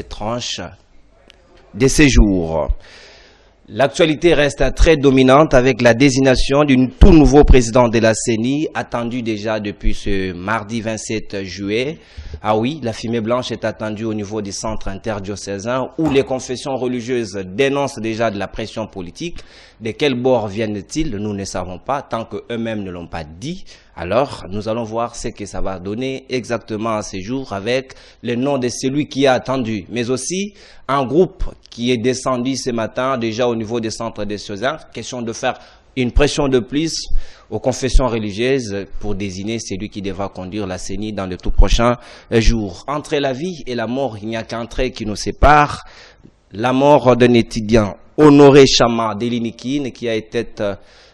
tranche de séjour. L'actualité reste très dominante avec la désignation d'un tout nouveau président de la CENI, attendu déjà depuis ce mardi 27 juillet. Ah oui, la fumée blanche est attendue au niveau des centres interdiocésains où les confessions religieuses dénoncent déjà de la pression politique. De quel bord viennent-ils? Nous ne savons pas, tant qu'eux-mêmes ne l'ont pas dit. Alors, nous allons voir ce que ça va donner exactement à ce jour avec le nom de celui qui a attendu, mais aussi un groupe qui est descendu ce matin déjà au niveau des centres diocésains. Question de faire une pression de plus aux confessions religieuses pour désigner celui qui devra conduire la CENI dans les tout prochains jours. Entre la vie et la mort, il n'y a qu'un trait qui nous sépare. La mort d'un étudiant, Honoré Chama Delinikine, qui a été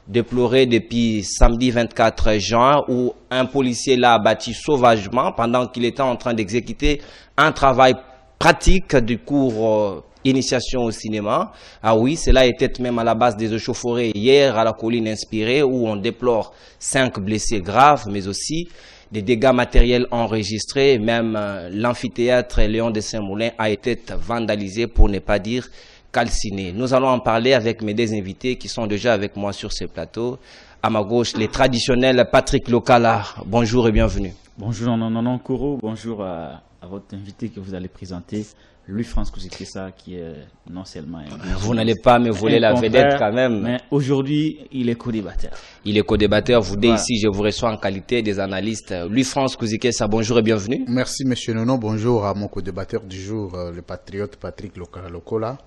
déploré depuis samedi 24 juin où un policier l'a abattu sauvagement pendant qu'il était en train d'exécuter un travail pratique du cours initiation au cinéma. Ah oui, cela était même à la base des échauffourées hier à la colline Inspirée où on déplore 5 blessés graves mais aussi des dégâts matériels enregistrés. Même l'amphithéâtre Léon de Saint-Moulin a été vandalisé pour ne pas dire calciné. Nous allons en parler avec mes deux invités qui sont déjà avec moi sur ce plateau. À ma gauche, les traditionnels Patrick Lokala. Bonjour et bienvenue. Bonjour non Kourou. Bonjour à votre invité que vous allez présenter, Louis-France Kouzikessa, qui est non seulement... Vous n'allez pas me voler la vedette quand même. Mais aujourd'hui, il est co-débatteur. Il est co-débatteur. Vous voilà. Ici, je vous reçois en qualité des analystes. Louis-France Kouzikessa, bonjour et bienvenue. Merci monsieur Nono. Bonjour à mon co-débatteur du jour, le patriote Patrick Lokala.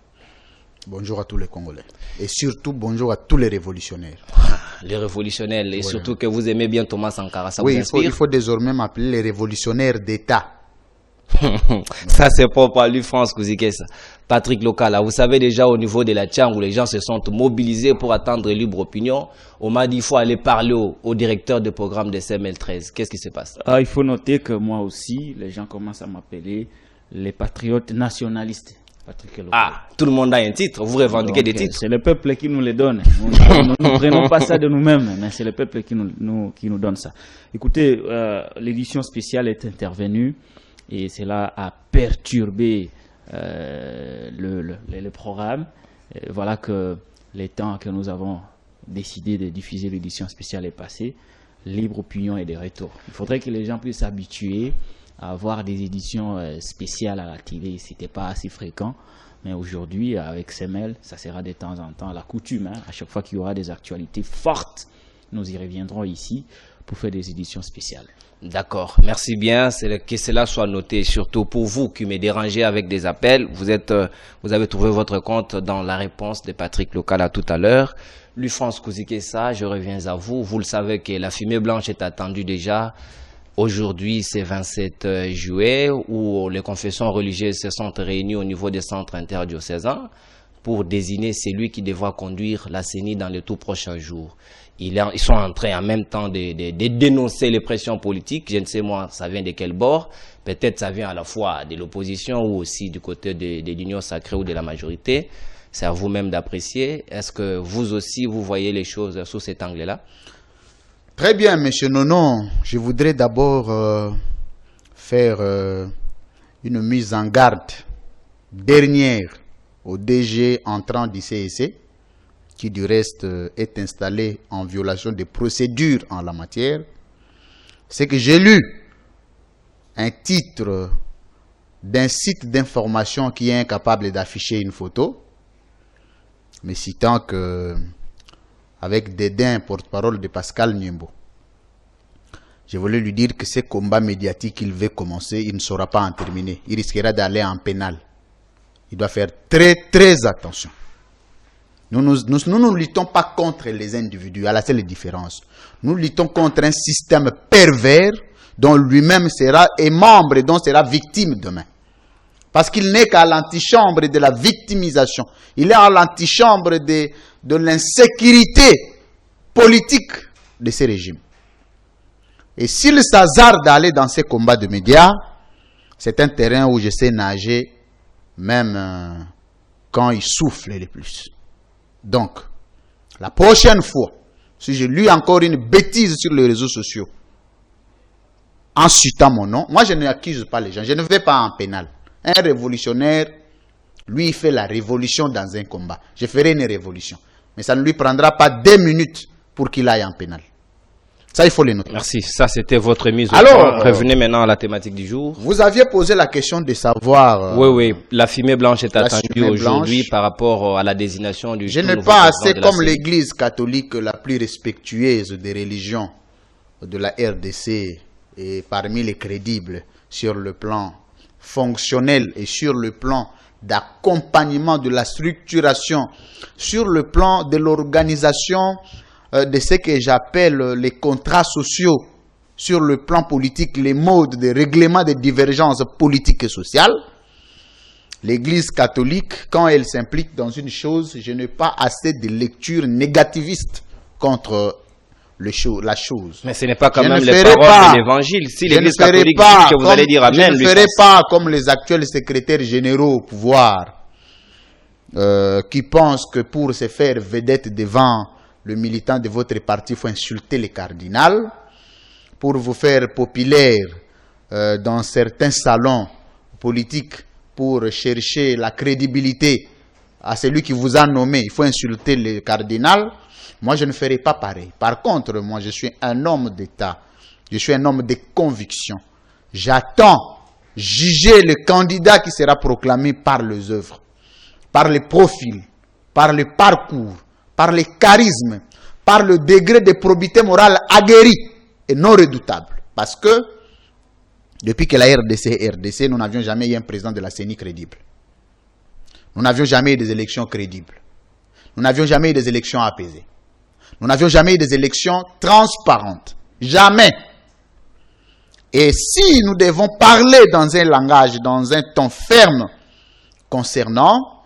Bonjour à tous les Congolais. Et surtout, bonjour à tous les révolutionnaires. Les révolutionnaires, et surtout que vous aimez bien Thomas Sankara, ça oui, vous inspire? Il faut désormais m'appeler les révolutionnaires d'État. Ça, c'est propre à Louis-France Kouzikessa. Patrick Lokala, vous savez déjà au niveau de la Tchang où les gens se sont mobilisés pour attendre libre opinion, on m'a dit qu'il faut aller parler au directeur de programme de CML13. Qu'est-ce qui se passe? Il faut noter que moi aussi, les gens commencent à m'appeler les patriotes nationalistes. Tout le monde a un titre, vous revendiquez des titres. C'est le peuple qui nous les donne. Nous ne prenons pas ça de nous-mêmes, mais c'est le peuple qui nous donne ça. Écoutez, l'édition spéciale est intervenue et cela a perturbé le programme. Et voilà que les temps que nous avons décidé de diffuser l'édition spéciale est passé. Libre opinion et des retours. Il faudrait que les gens puissent s'habituer à avoir des éditions spéciales à la télé. C'était pas assez fréquent, mais aujourd'hui avec CML, ça sera de temps en temps la coutume. À chaque fois qu'il y aura des actualités fortes, nous y reviendrons ici pour faire des éditions spéciales. D'accord, merci bien. Que cela soit noté, surtout pour vous qui me dérangez avec des appels. Vous avez trouvé votre compte dans la réponse de Patrick Lokala tout à l'heure. Louis-France Kouzikessa, je reviens à vous. Vous le savez que la fumée blanche est attendue déjà. Aujourd'hui, c'est 27 juillet où les confessions religieuses se sont réunies au niveau des centres interdiocésains pour désigner celui qui devra conduire la CENI dans les tout prochains jours. Ils sont en train en même temps de dénoncer les pressions politiques. Je ne sais moi, ça vient de quel bord. Peut-être ça vient à la fois de l'opposition ou aussi du côté de l'Union sacrée ou de la majorité. C'est à vous-même d'apprécier. Est-ce que vous aussi, vous voyez les choses sous cet angle-là? Très bien, monsieur Nono. Je voudrais d'abord faire une mise en garde dernière au DG entrant du CEC, qui du reste est installé en violation des procédures en la matière. C'est que j'ai lu un titre d'un site d'information qui est incapable d'afficher une photo, mais citant que avec dédain porte-parole de Pascal Niembo. Je voulais lui dire que ce combat médiatique qu'il veut commencer, il ne saura pas en terminer. Il risquera d'aller en pénal. Il doit faire très attention. Nous ne luttons pas contre les individus, à la seule différence. Nous luttons contre un système pervers dont lui-même sera membre et dont sera victime demain. Parce qu'il n'est qu'à l'antichambre de la victimisation. Il est à l'antichambre de l'insécurité politique de ces régimes. Et s'il s'hasarde d'aller dans ces combats de médias, c'est un terrain où je sais nager, même quand il souffle le plus. Donc, la prochaine fois, si je lis encore une bêtise sur les réseaux sociaux, en citant mon nom, moi je n'accuse pas les gens, je ne vais pas en pénal. Un révolutionnaire, lui, il fait la révolution dans un combat. Je ferai une révolution. Mais ça ne lui prendra pas 2 minutes pour qu'il aille en pénal. Ça, il faut le noter. Merci. Ça, c'était votre mise au Alors, point. Revenez maintenant à la thématique du jour. Vous aviez posé la question de savoir... Oui. La fumée blanche est la attendue fumée aujourd'hui blanche. par rapport à la désignation du Je tout n'ai nouveau pas président assez de la comme CENI. l'église catholique la plus respectueuse des religions de la RDC et parmi les crédibles sur le plan fonctionnel et sur le plan d'accompagnement de la structuration, sur le plan de l'organisation de ce que j'appelle les contrats sociaux, sur le plan politique, les modes de règlement des divergences politiques et sociales. L'Église catholique, quand elle s'implique dans une chose, je n'ai pas assez de lecture négativiste contre la chose. Mais ce n'est pas quand Je même ne les ferai paroles pas- de l'évangile. Si je ne l'église ferai catholique pas dit que vous comme- allez dire Amen, Je ne lui, ferai ça- pas comme les actuels secrétaires généraux au pouvoir qui pensent que pour se faire vedette devant le militant de votre parti, il faut insulter les cardinals. Pour vous faire populaire dans certains salons politiques, pour chercher la crédibilité à celui qui vous a nommé, il faut insulter le cardinal. Moi, je ne ferai pas pareil. Par contre, moi, je suis un homme d'État. Je suis un homme de conviction. J'attends juger le candidat qui sera proclamé par les œuvres, par les profils, par le parcours, par les charismes, par le degré de probité morale aguerri et non redoutable. Parce que, depuis que la RDC est RDC, nous n'avions jamais eu un président de la CENI crédible. Nous n'avions jamais eu des élections crédibles. Nous n'avions jamais eu des élections apaisées. Nous n'avions jamais eu des élections transparentes. Jamais. Et si nous devons parler dans un langage, dans un ton ferme concernant,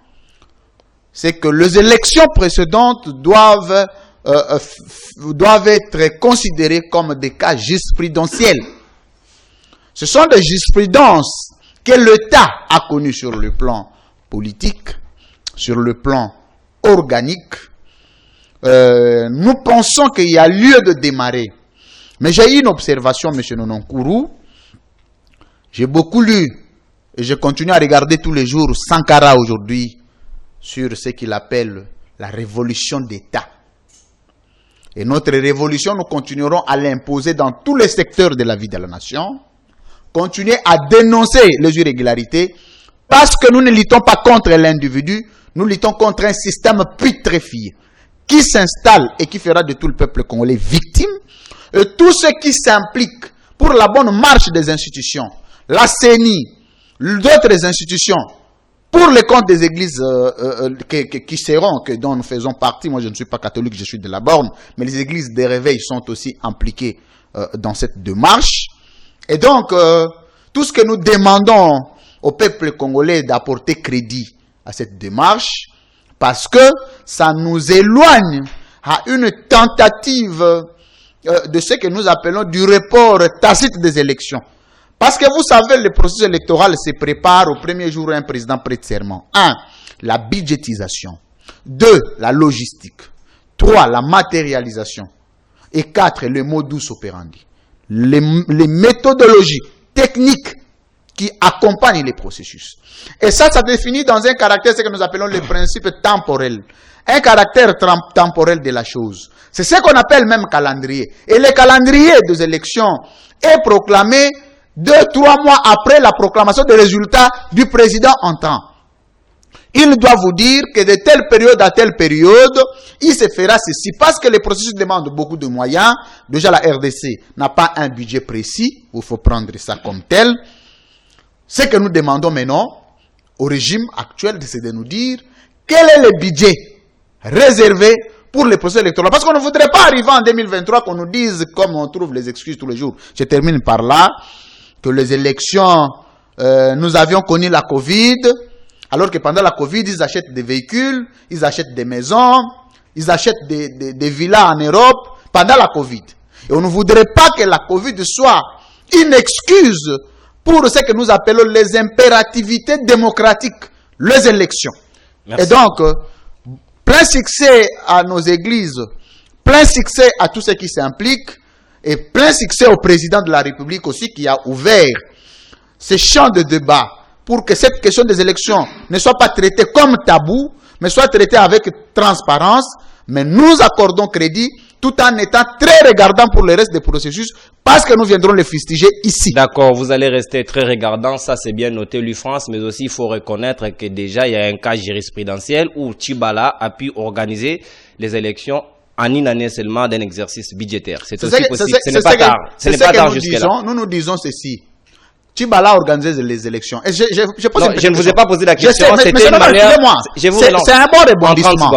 c'est que les élections précédentes doivent être considérées comme des cas jurisprudentiels. Ce sont des jurisprudences que l'État a connues sur le plan politique, sur le plan organique. Nous pensons qu'il y a lieu de démarrer. Mais j'ai eu une observation, M. Nononkourou. J'ai beaucoup lu et je continue à regarder tous les jours Sankara aujourd'hui sur ce qu'il appelle la révolution d'État. Et notre révolution, nous continuerons à l'imposer dans tous les secteurs de la vie de la nation. Continuer à dénoncer les irrégularités parce que nous ne luttons pas contre l'individu, nous luttons contre un système putréfié qui s'installe et qui fera de tout le peuple congolais victime. Et tous ceux qui s'impliquent pour la bonne marche des institutions, la CENI, d'autres institutions, pour les comptes des églises qui seront, dont nous faisons partie, moi je ne suis pas catholique, je suis de la borne, mais les églises des réveils sont aussi impliquées dans cette démarche. Et donc, tout ce que nous demandons au peuple congolais d'apporter crédit à cette démarche, parce que ça nous éloigne à une tentative de ce que nous appelons du report tacite des élections. Parce que vous savez, le processus électoral se prépare au premier jour où un président prête serment. 1. La budgétisation. 2. La logistique. 3. La matérialisation. Et 4. Le modus operandi. Les méthodologies techniques qui accompagnent les processus. Et ça définit dans un caractère ce que nous appelons le principe temporel. Un caractère temporel de la chose. C'est ce qu'on appelle même calendrier. Et le calendrier des élections est proclamé 2-3 mois après la proclamation des résultats du président entrant. Il doit vous dire que de telle période à telle période, il se fera ceci. Parce que les processus demandent beaucoup de moyens. Déjà, la RDC n'a pas un budget précis. Il faut prendre ça comme tel. Ce que nous demandons maintenant au régime actuel, c'est de nous dire quel est le budget réservé pour les processus électoraux. Parce qu'on ne voudrait pas arriver en 2023 qu'on nous dise, comme on trouve les excuses tous les jours. Je termine par là, que les élections, nous avions connu la Covid, alors que pendant la Covid, ils achètent des véhicules, ils achètent des maisons, ils achètent des villas en Europe pendant la Covid. Et on ne voudrait pas que la Covid soit une excuse pour ce que nous appelons les impérativités démocratiques, les élections. Merci. Et donc, plein succès à nos églises, plein succès à tous ceux qui s'impliquent, et plein succès au président de la République aussi qui a ouvert ce champ de débat pour que cette question des élections ne soit pas traitée comme tabou, mais soit traitée avec transparence. Mais nous accordons crédit tout en étant très regardants pour le reste des processus, parce que nous viendrons les fustiger ici. D'accord, vous allez rester très regardant, ça c'est bien noté, l'UFRANS, mais aussi il faut reconnaître que déjà il y a un cas jurisprudentiel où Tchibala a pu organiser les élections en une année seulement d'un exercice budgétaire. C'est aussi possible, ce n'est pas tard. Ce n'est pas tard jusque-là. Nous disons ceci. Tchibala organise les élections. Et je ne vous ai pas posé la question, c'était une manière... C'est un bon rebondissement.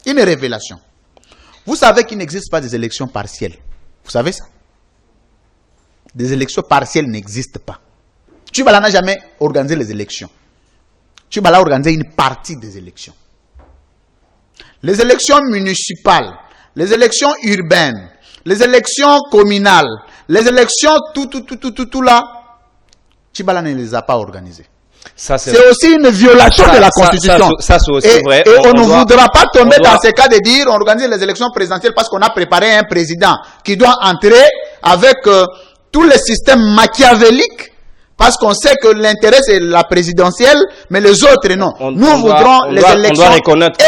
Une révélation. Vous savez qu'il n'existe pas des élections partielles. Vous savez ça? Des élections partielles n'existent pas. Tchibala n'a jamais organisé les élections. Tchibala a organisé une partie des élections. Les élections municipales, les élections urbaines, les élections communales, les élections tout là, Tchibala ne les a pas organisées. C'est aussi une violation de la Constitution. Ça c'est aussi vrai. Et on ne voudra pas tomber dans ce cas de dire on organise les élections présidentielles parce qu'on a préparé un président qui doit entrer avec tous les systèmes machiavéliques, parce qu'on sait que l'intérêt c'est la présidentielle, mais les autres non. Nous voudrons les élections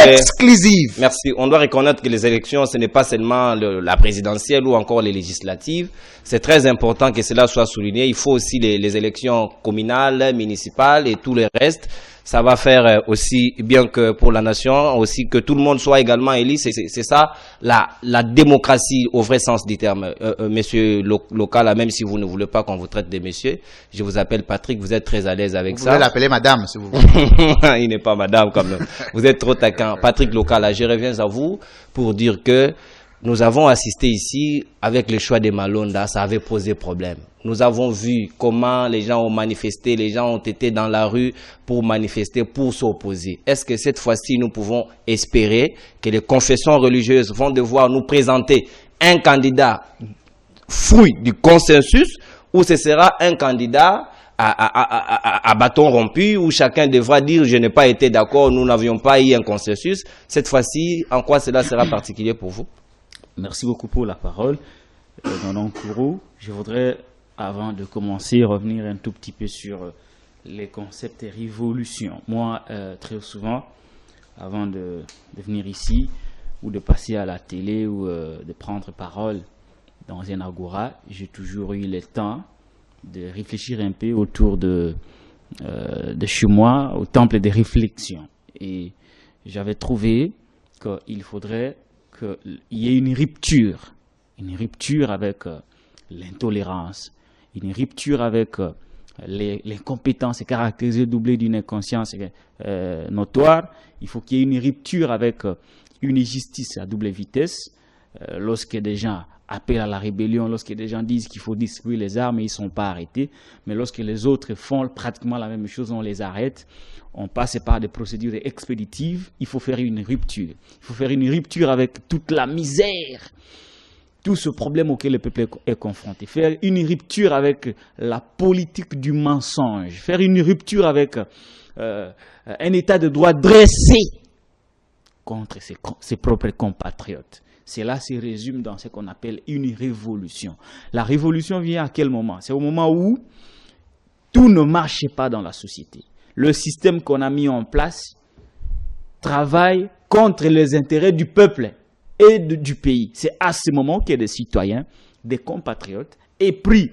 exclusives. Merci. On doit reconnaître que les élections, ce n'est pas seulement la présidentielle ou encore les législatives. C'est très important que cela soit souligné. Il faut aussi les élections communales, municipales et tout le reste. Ça va faire aussi bien que pour la nation, aussi que tout le monde soit également élu. C'est ça la démocratie au vrai sens du terme. Monsieur Lokala, même si vous ne voulez pas qu'on vous traite de monsieur, je vous appelle Patrick, vous êtes très à l'aise avec ça. Vous pouvez l'appeler madame si vous voulez. Il n'est pas madame quand même. Vous êtes trop taquin. Patrick Lokala, je reviens à vous pour dire que nous avons assisté ici, avec le choix des Malonda, ça avait posé problème. Nous avons vu comment les gens ont manifesté, les gens ont été dans la rue pour manifester, pour s'opposer. Est-ce que cette fois-ci, nous pouvons espérer que les confessions religieuses vont devoir nous présenter un candidat fruit du consensus, ou ce sera un candidat à bâton rompu, où chacun devra dire « je n'ai pas été d'accord, nous n'avions pas eu un consensus ». Cette fois-ci, en quoi cela sera particulier pour vous? Merci beaucoup pour la parole. Nonon Kourou, je voudrais, avant de commencer, revenir un tout petit peu sur les concepts et révolutions. Moi, très souvent, avant de venir ici, ou de passer à la télé, ou de prendre parole dans un agora, j'ai toujours eu le temps de réfléchir un peu autour de chez moi, au temple des réflexions. Et j'avais trouvé qu'il faudrait qu'il y ait une rupture avec l'intolérance, une rupture avec les compétences caractérisées doublées d'une inconscience notoire. Il faut qu'il y ait une rupture avec une justice à double vitesse. Lorsque des gens appellent à la rébellion, lorsque des gens disent qu'il faut distribuer les armes et ils ne sont pas arrêtés, mais lorsque les autres font pratiquement la même chose, on les arrête. On passe par des procédures expéditives. Il faut faire une rupture. Il faut faire une rupture avec toute la misère, tout ce problème auquel le peuple est confronté. Faire une rupture avec la politique du mensonge. Faire une rupture avec un état de droit dressé contre ses propres compatriotes. Cela se résume dans ce qu'on appelle une révolution. La révolution vient à quel moment? C'est au moment où tout ne marche pas dans la société. Le système qu'on a mis en place travaille contre les intérêts du peuple et du pays. C'est à ce moment que des citoyens, des compatriotes, épris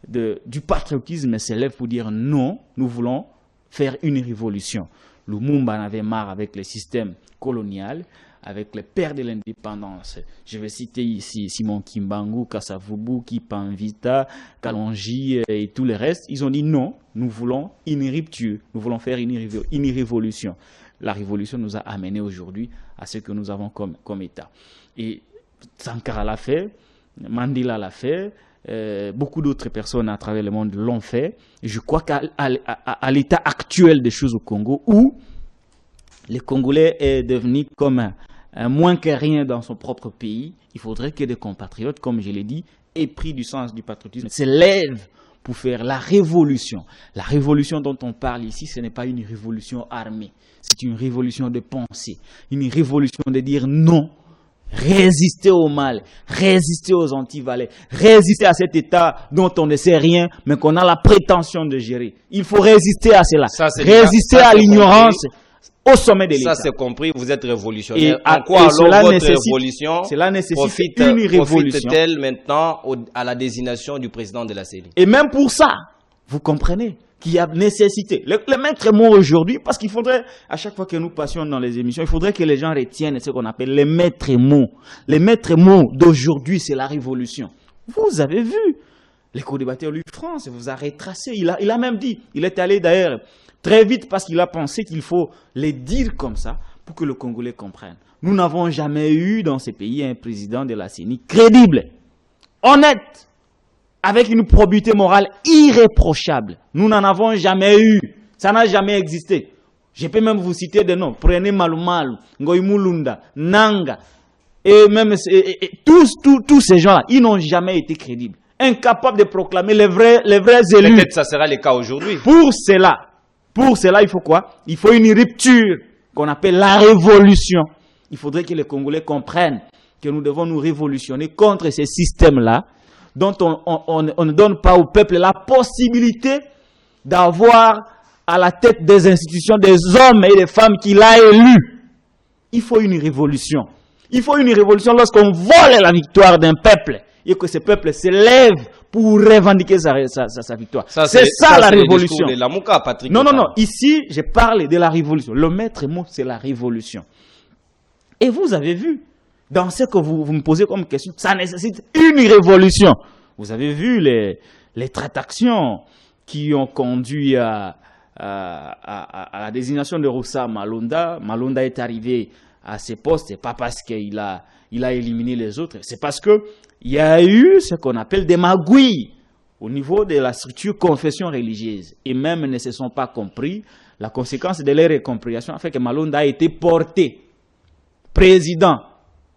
du patriotisme, s'élèvent pour dire non, nous voulons faire une révolution. Lumumba en avait marre avec le système colonial, avec les pères de l'indépendance. Je vais citer ici Simon Kimbangu, Kasavubu, Kipanvita, Kalonji et tout le reste. Ils ont dit non, nous voulons une rupture, nous voulons faire une révolution. La révolution nous a amené aujourd'hui à ce que nous avons comme État. Et Sankara l'a fait, Mandela l'a fait, beaucoup d'autres personnes à travers le monde l'ont fait. Je crois qu'à l'état actuel des choses au Congo, où le Congolais est devenu comme un moins que rien dans son propre pays, il faudrait que des compatriotes, comme je l'ai dit, épris du sens du patriotisme, se lèvent pour faire la révolution. La révolution dont on parle ici, ce n'est pas une révolution armée, c'est une révolution de pensée, une révolution de dire non, résister au mal, résister aux antivalets, résister à cet État dont on ne sait rien, mais qu'on a la prétention de gérer. Il faut résister à cela, résister à l'ignorance au sommet de l'État. Ça c'est compris, vous êtes révolutionnaire. Et en quoi alors votre révolution profite-t-elle maintenant à la désignation du président de la CENI? Et même pour ça, vous comprenez qu'il y a nécessité. Le maître mot aujourd'hui, parce qu'il faudrait, à chaque fois que nous passions dans les émissions, il faudrait que les gens retiennent ce qu'on appelle les maîtres mots. Les maîtres mots d'aujourd'hui, c'est la révolution. Vous avez vu, les co-débatteurs Louis France vous a retracé. Il a même dit, il est allé d'ailleurs très vite parce qu'il a pensé qu'il faut les dire comme ça pour que le Congolais comprenne. Nous n'avons jamais eu dans ces pays un président de la CENI crédible, honnête, avec une probité morale irréprochable. Nous n'en avons jamais eu. Ça n'a jamais existé. Je peux même vous citer des noms. Prenez Malumalu, Ngoïmoulunda, Nanga, et même tous ces gens-là, ils n'ont jamais été crédibles. Incapables de proclamer les vrais élus. Peut-être que ça sera le cas aujourd'hui. Pour cela, il faut quoi? Il faut une rupture qu'on appelle la révolution. Il faudrait que les Congolais comprennent que nous devons nous révolutionner contre ces systèmes-là, dont on ne donne pas au peuple la possibilité d'avoir à la tête des institutions des hommes et des femmes qu'il a élus. Il faut une révolution. Il faut une révolution lorsqu'on vole la victoire d'un peuple et que ce peuple se lève pour revendiquer sa victoire. C'est ça la révolution. De Lamuka, Patrick non. Ici, je parle de la révolution. Le maître mot, c'est la révolution. Et vous avez vu, dans ce que vous me posez comme question, ça nécessite une révolution. Vous avez vu les tractations qui ont conduit à la désignation de Roussa Malonda. Malonda est arrivé à ses postes, c'est pas parce qu'il a éliminé les autres, c'est parce qu'il y a eu ce qu'on appelle des magouilles au niveau de la structure confession religieuse. Et même ne se sont pas compris. La conséquence de leur réconciliation a fait que Malonda a été porté président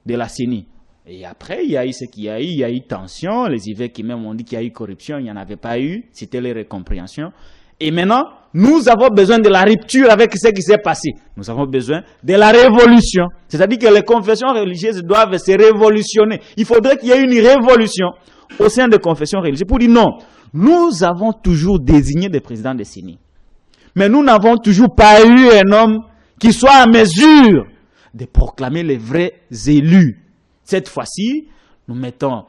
de la CENI. Et après, il y a eu ce qu'il y a eu. Il y a eu tension. Les évêques qui même ont dit qu'il y a eu corruption. Il n'y en avait pas eu. C'était les réconciliations. Et maintenant, nous avons besoin de la rupture avec ce qui s'est passé. Nous avons besoin de la révolution. C'est-à-dire que les confessions religieuses doivent se révolutionner. Il faudrait qu'il y ait une révolution au sein des confessions religieuses pour dire non. Nous avons toujours désigné des présidents de CENI. Mais nous n'avons toujours pas eu un homme qui soit en mesure de proclamer les vrais élus. Cette fois-ci, nous mettons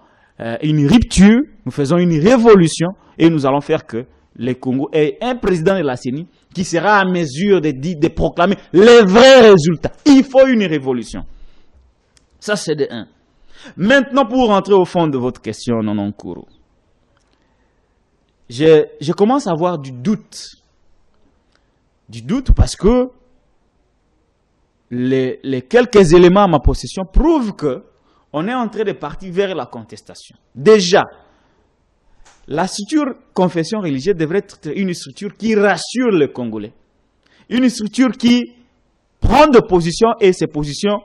une rupture, nous faisons une révolution et nous allons faire que le Congo ait un président de la CENI qui sera en mesure de proclamer les vrais résultats. Il faut une révolution. Ça, c'est de un. Maintenant, pour rentrer au fond de votre question, Nononkuro, je commence à avoir du doute. Du doute parce que les quelques éléments à ma possession prouvent que on est en train de partir vers la contestation. Déjà, la structure confession religieuse devrait être une structure qui rassure les Congolais. Une structure qui prend de position et ces positions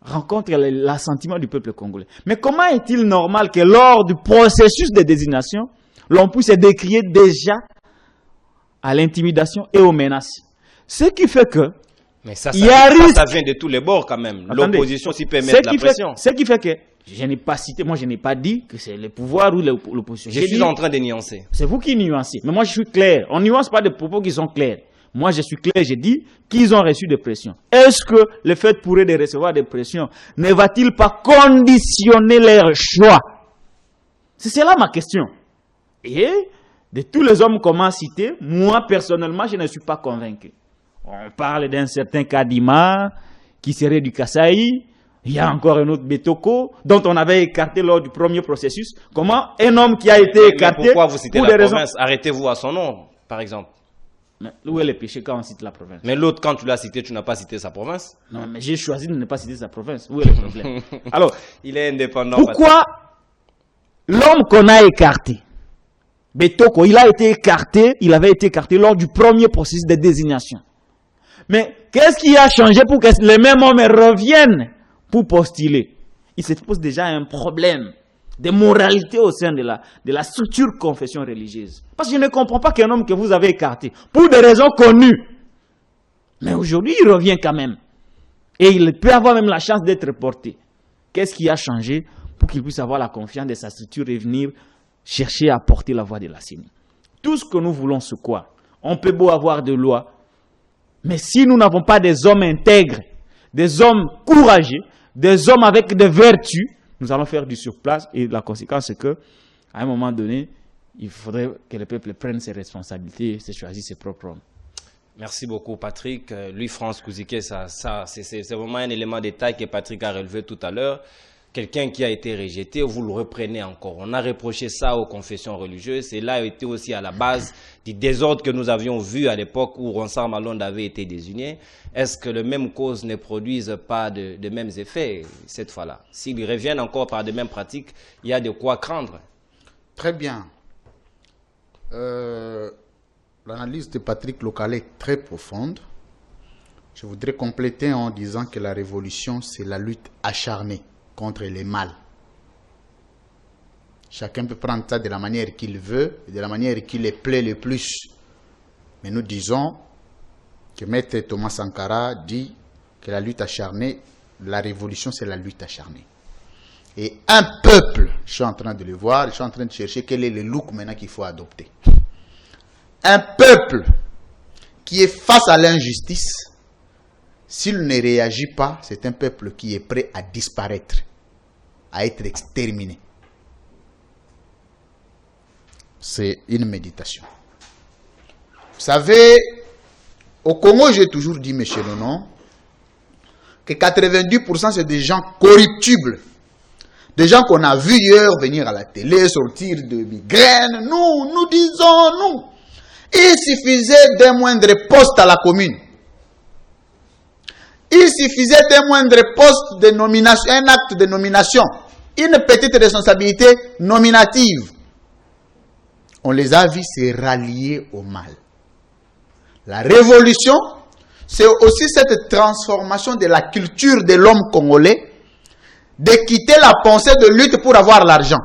rencontrent l'assentiment du peuple congolais. Mais comment est-il normal que lors du processus de désignation, l'on puisse décrier déjà à l'intimidation et aux menaces? Ce qui fait que mais ça vient de tous les bords quand même. L'opposition s'y peut mettre la pression. Ce qui fait que, je n'ai pas cité, moi je n'ai pas dit que c'est le pouvoir ou l'opposition. Je suis en train de nuancer. C'est vous qui nuancez. Mais moi je suis clair. On ne nuance pas des propos qui sont clairs. Moi je suis clair, j'ai dit qu'ils ont reçu des pressions. Est-ce que le fait pour eux de recevoir des pressions ne va-t-il pas conditionner leur choix? C'est là ma question. Et de tous les hommes qu'on m'a cités, moi personnellement je ne suis pas convaincu. On parle d'un certain Kadima qui serait du Kasaï. Il y a encore un autre Betoko dont on avait écarté lors du premier processus. Comment un homme qui a été écarté mais pourquoi vous citez la province? Arrêtez-vous à son nom, par exemple. Mais où est le péché quand on cite la province? Mais l'autre, quand tu l'as cité, tu n'as pas cité sa province. Non, mais j'ai choisi de ne pas citer sa province. Où est le problème? Alors, il est indépendant. Pourquoi l'homme qu'on a écarté, Betoko, il avait été écarté lors du premier processus de désignation. Mais qu'est-ce qui a changé pour que les mêmes hommes reviennent pour postuler? Il se pose déjà un problème de moralité au sein de la structure confession religieuse. Parce que je ne comprends pas qu'un homme que vous avez écarté, pour des raisons connues, mais aujourd'hui il revient quand même. Et il peut avoir même la chance d'être porté. Qu'est-ce qui a changé pour qu'il puisse avoir la confiance de sa structure et venir chercher à porter la voix de la CENI? Tout ce que nous voulons, c'est quoi? On peut beau avoir des lois, mais si nous n'avons pas des hommes intègres, des hommes courageux, des hommes avec des vertus, nous allons faire du surplace. Et la conséquence, c'est que à un moment donné, il faudrait que le peuple prenne ses responsabilités et se choisisse ses propres hommes. Merci beaucoup, Patrick. Louis-France Kouzike, c'est vraiment un élément de détail que Patrick a relevé tout à l'heure. Quelqu'un qui a été rejeté, vous le reprenez encore. On a reproché ça aux confessions religieuses. Et là a été aussi à la base du désordre que nous avions vu à l'époque où Ronsard Malonde avait été désigné. Est-ce que les mêmes causes ne produisent pas de mêmes effets cette fois-là? S'ils reviennent encore par de mêmes pratiques, il y a de quoi craindre. Très bien. L'analyse de Patrick Lokale est très profonde. Je voudrais compléter en disant que la révolution, c'est la lutte acharnée contre les mal. Chacun peut prendre ça de la manière qu'il veut, de la manière qui les plaît le plus. Mais nous disons que Maître Thomas Sankara dit que la lutte acharnée, la révolution, c'est la lutte acharnée. Et un peuple, je suis en train de le voir, je suis en train de chercher quel est le look maintenant qu'il faut adopter. Un peuple qui est face à l'injustice, s'il ne réagit pas, c'est un peuple qui est prêt à disparaître, à être exterminé. C'est une méditation. Vous savez, au Congo, j'ai toujours dit, M. Nonon, que 90% c'est des gens corruptibles. Des gens qu'on a vus hier venir à la télé, sortir de migraines. Nous disons, nous. Il suffisait d'un moindre poste à la commune. Il suffisait d'un moindre poste de nomination, un acte de nomination, une petite responsabilité nominative. On les a vus se rallier au mal. La révolution, c'est aussi cette transformation de la culture de l'homme congolais, de quitter la pensée de lutte pour avoir l'argent.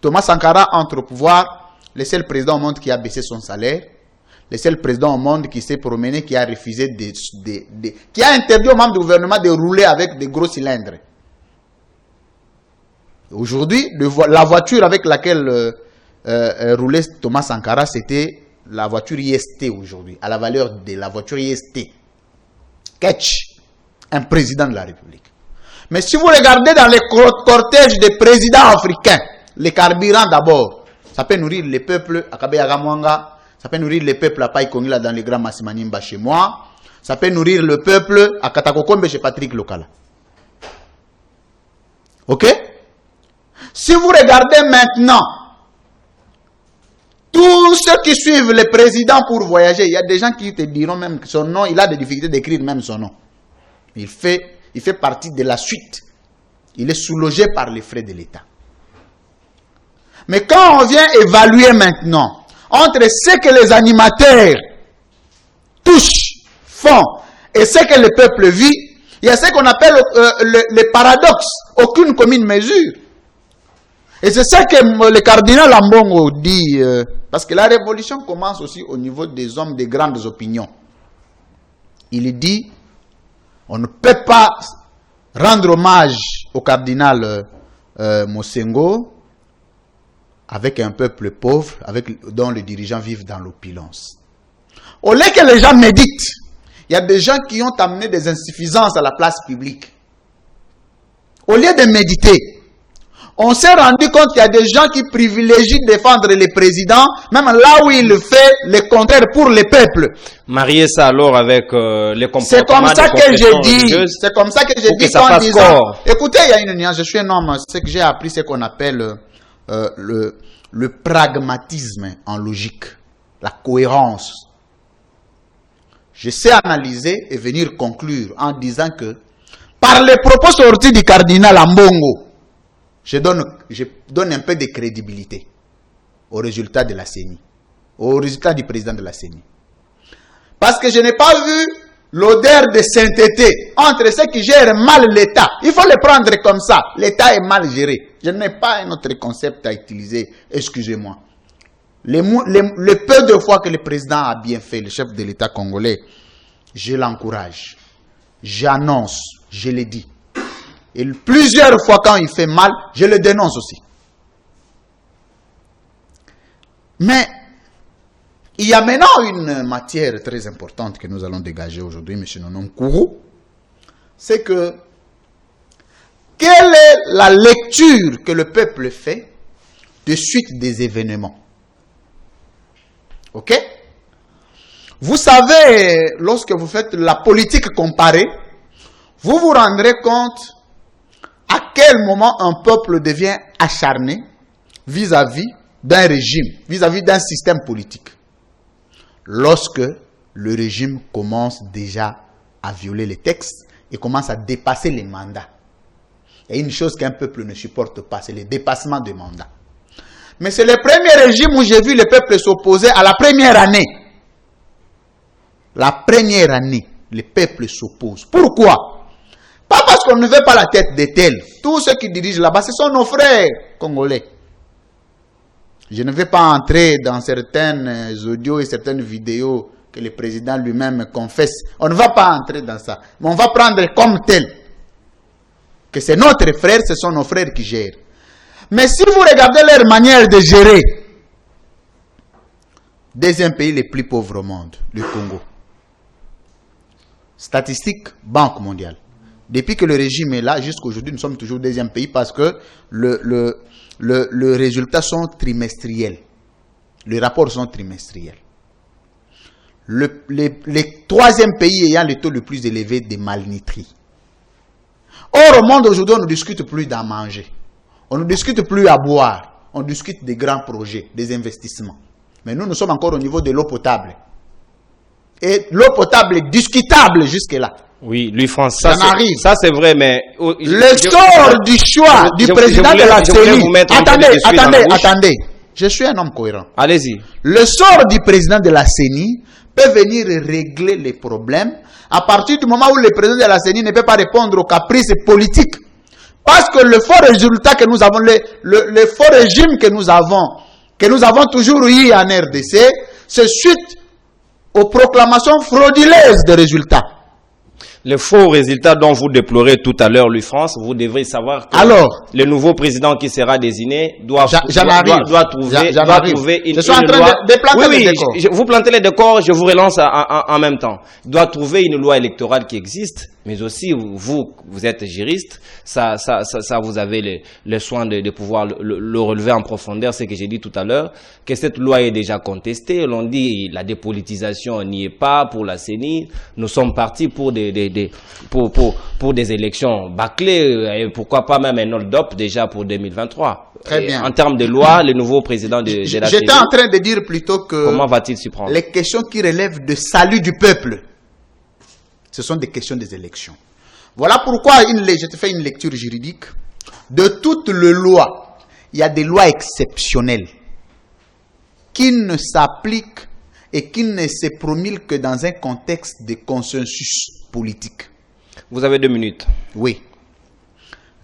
Thomas Sankara entre au pouvoir, le seul président au monde qui a baissé son salaire, le seul président au monde qui s'est promené, qui a refusé qui a interdit aux membres du gouvernement de rouler avec des gros cylindres. Aujourd'hui, la voiture avec laquelle roulait Thomas Sankara, c'était la voiture IST aujourd'hui, à la valeur de la voiture IST. Ketch, un président de la République. Mais si vous regardez dans les cortèges des présidents africains, les carburants d'abord, ça peut nourrir les peuples à Kabeyagamwanga, ça peut nourrir les peuples à Païkongila dans les grands Massimanimba chez moi, ça peut nourrir le peuple à Katakokombe chez Patrick Lokala. Ok? Si vous regardez maintenant, tous ceux qui suivent le président pour voyager, il y a des gens qui te diront même que son nom, il a des difficultés d'écrire même son nom. Il fait partie de la suite. Il est sous-logé par les frais de l'État. Mais quand on vient évaluer maintenant, entre ce que les animateurs touchent, font, et ce que le peuple vit, il y a ce qu'on appelle le paradoxe. Aucune commune mesure. Et c'est ça que le cardinal Ambongo dit, parce que la révolution commence aussi au niveau des hommes de grandes opinions. Il dit, on ne peut pas rendre hommage au cardinal Mosengo avec un peuple pauvre, dont les dirigeants vivent dans l'opulence. Au lieu que les gens méditent, il y a des gens qui ont amené des insuffisances à la place publique. Au lieu de méditer, on s'est rendu compte qu'il y a des gens qui privilégient défendre les présidents, même là où il fait le contraire pour le peuple. Marier ça alors avec les comportements. C'est comme ça que je dis. C'est comme ça que je dis qu'en disant. Écoutez, il y a une nuance. Je suis un homme. Ce que j'ai appris, c'est qu'on appelle le pragmatisme en logique, la cohérence. Je sais analyser et venir conclure en disant que par les propos sortis du cardinal Ambongo, je donne un peu de crédibilité au résultat de la CENI, au résultat du président de la CENI. Parce que je n'ai pas vu l'odeur de sainteté entre ceux qui gèrent mal l'État. Il faut le prendre comme ça. L'État est mal géré. Je n'ai pas un autre concept à utiliser, excusez-moi. Le peu de fois que le président a bien fait, le chef de l'État congolais, je l'encourage. J'annonce, je l'ai dit. Et plusieurs fois quand il fait mal, je le dénonce aussi. Mais il y a maintenant une matière très importante que nous allons dégager aujourd'hui, M. Nonom Kourou. C'est que, quelle est la lecture que le peuple fait de suite des événements? Ok? Vous savez, lorsque vous faites la politique comparée, vous vous rendrez compte à quel moment un peuple devient acharné vis-à-vis d'un régime, vis-à-vis d'un système politique. Lorsque le régime commence déjà à violer les textes et commence à dépasser les mandats. Il y a une chose qu'un peuple ne supporte pas, c'est le dépassement de mandats. Mais c'est le premier régime où j'ai vu le peuple s'opposer à la première année. La première année, le peuple s'oppose. Pourquoi? Pas parce qu'on ne veut pas la tête de tel. Tous ceux qui dirigent là-bas, ce sont nos frères congolais. Je ne vais pas entrer dans certains audios et certaines vidéos que le président lui-même confesse. On ne va pas entrer dans ça. Mais on va prendre comme tel que c'est notre frère, ce sont nos frères qui gèrent. Mais si vous regardez leur manière de gérer, deuxième pays le plus pauvre au monde, le Congo. Statistique, Banque mondiale. Depuis que le régime est là, jusqu'à aujourd'hui, nous sommes toujours deuxième pays parce que les résultats sont trimestriels. Les rapports sont trimestriels. Les troisième pays ayant le taux le plus élevé de malnutrie. Or, au monde aujourd'hui, on ne discute plus d'en manger. On ne discute plus à boire. On discute des grands projets, des investissements. Mais nous sommes encore au niveau de l'eau potable. Et l'eau potable est discutable jusque-là. Oui, lui, France, ça n'arrive. Ça, c'est vrai, mais... Le sort du choix du président de la CENI... Attendez. Je suis un homme cohérent. Allez-y. Le sort du président de la CENI peut venir régler les problèmes à partir du moment où le président de la CENI ne peut pas répondre aux caprices politiques. Parce que le fort résultat que nous avons, le fort régime que nous avons toujours eu en RDC, c'est suite aux proclamations frauduleuses de résultats. Le faux résultat dont vous déplorez tout à l'heure, Louis-France, vous devrez savoir que le nouveau président qui sera désigné doit trouver une loi. Je suis en train de planter les décors. Vous plantez les décors, je vous relance en même temps. Il doit trouver une loi électorale qui existe, mais aussi vous êtes juriste, ça vous avez le soin de pouvoir le relever en profondeur, ce que j'ai dit tout à l'heure, que cette loi est déjà contestée. L'on dit la dépolitisation n'y est pas pour la CENI. Nous sommes partis pour des élections bâclées, et pourquoi pas même un hold-up déjà pour 2023. Très bien. En termes de loi, le nouveau président de la CENI... J'étais en train de dire plutôt que... Comment va-t-il s'y prendre? Les questions qui relèvent de salut du peuple, ce sont des questions des élections. Voilà pourquoi je te fais une lecture juridique. De toutes les lois, il y a des lois exceptionnelles qui ne s'appliquent et qui ne se promulguent que dans un contexte de consensus politique. Vous avez 2 minutes. Oui.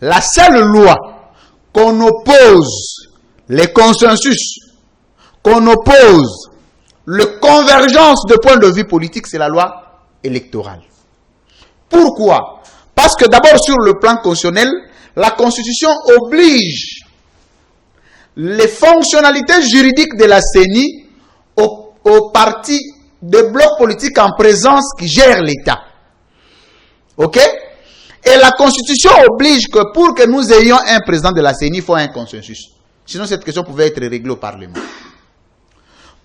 La seule loi qu'on oppose les consensus, qu'on oppose la convergence de points de vue politiques, c'est la loi électorale. Pourquoi? Parce que d'abord sur le plan constitutionnel, la Constitution oblige les fonctionnalités juridiques de la CENI aux partis de blocs politiques en présence qui gèrent l'État. Ok? Et la Constitution oblige que pour que nous ayons un président de la CENI, il faut un consensus. Sinon, cette question pouvait être réglée au Parlement.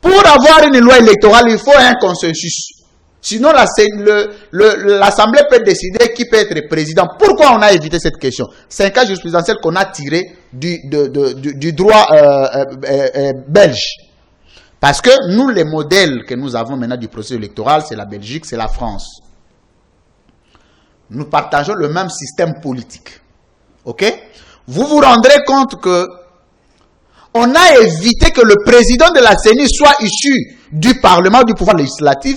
Pour avoir une loi électorale, il faut un consensus. Sinon, l'Assemblée peut décider qui peut être président. Pourquoi on a évité cette question? C'est un cas jurisprudentiel qu'on a tiré du droit belge. Parce que nous, les modèles que nous avons maintenant du processus électoral, c'est la Belgique, c'est la France. Nous partageons le même système politique. Ok? Vous vous rendrez compte que on a évité que le président de la CENI soit issu du Parlement, du pouvoir législatif.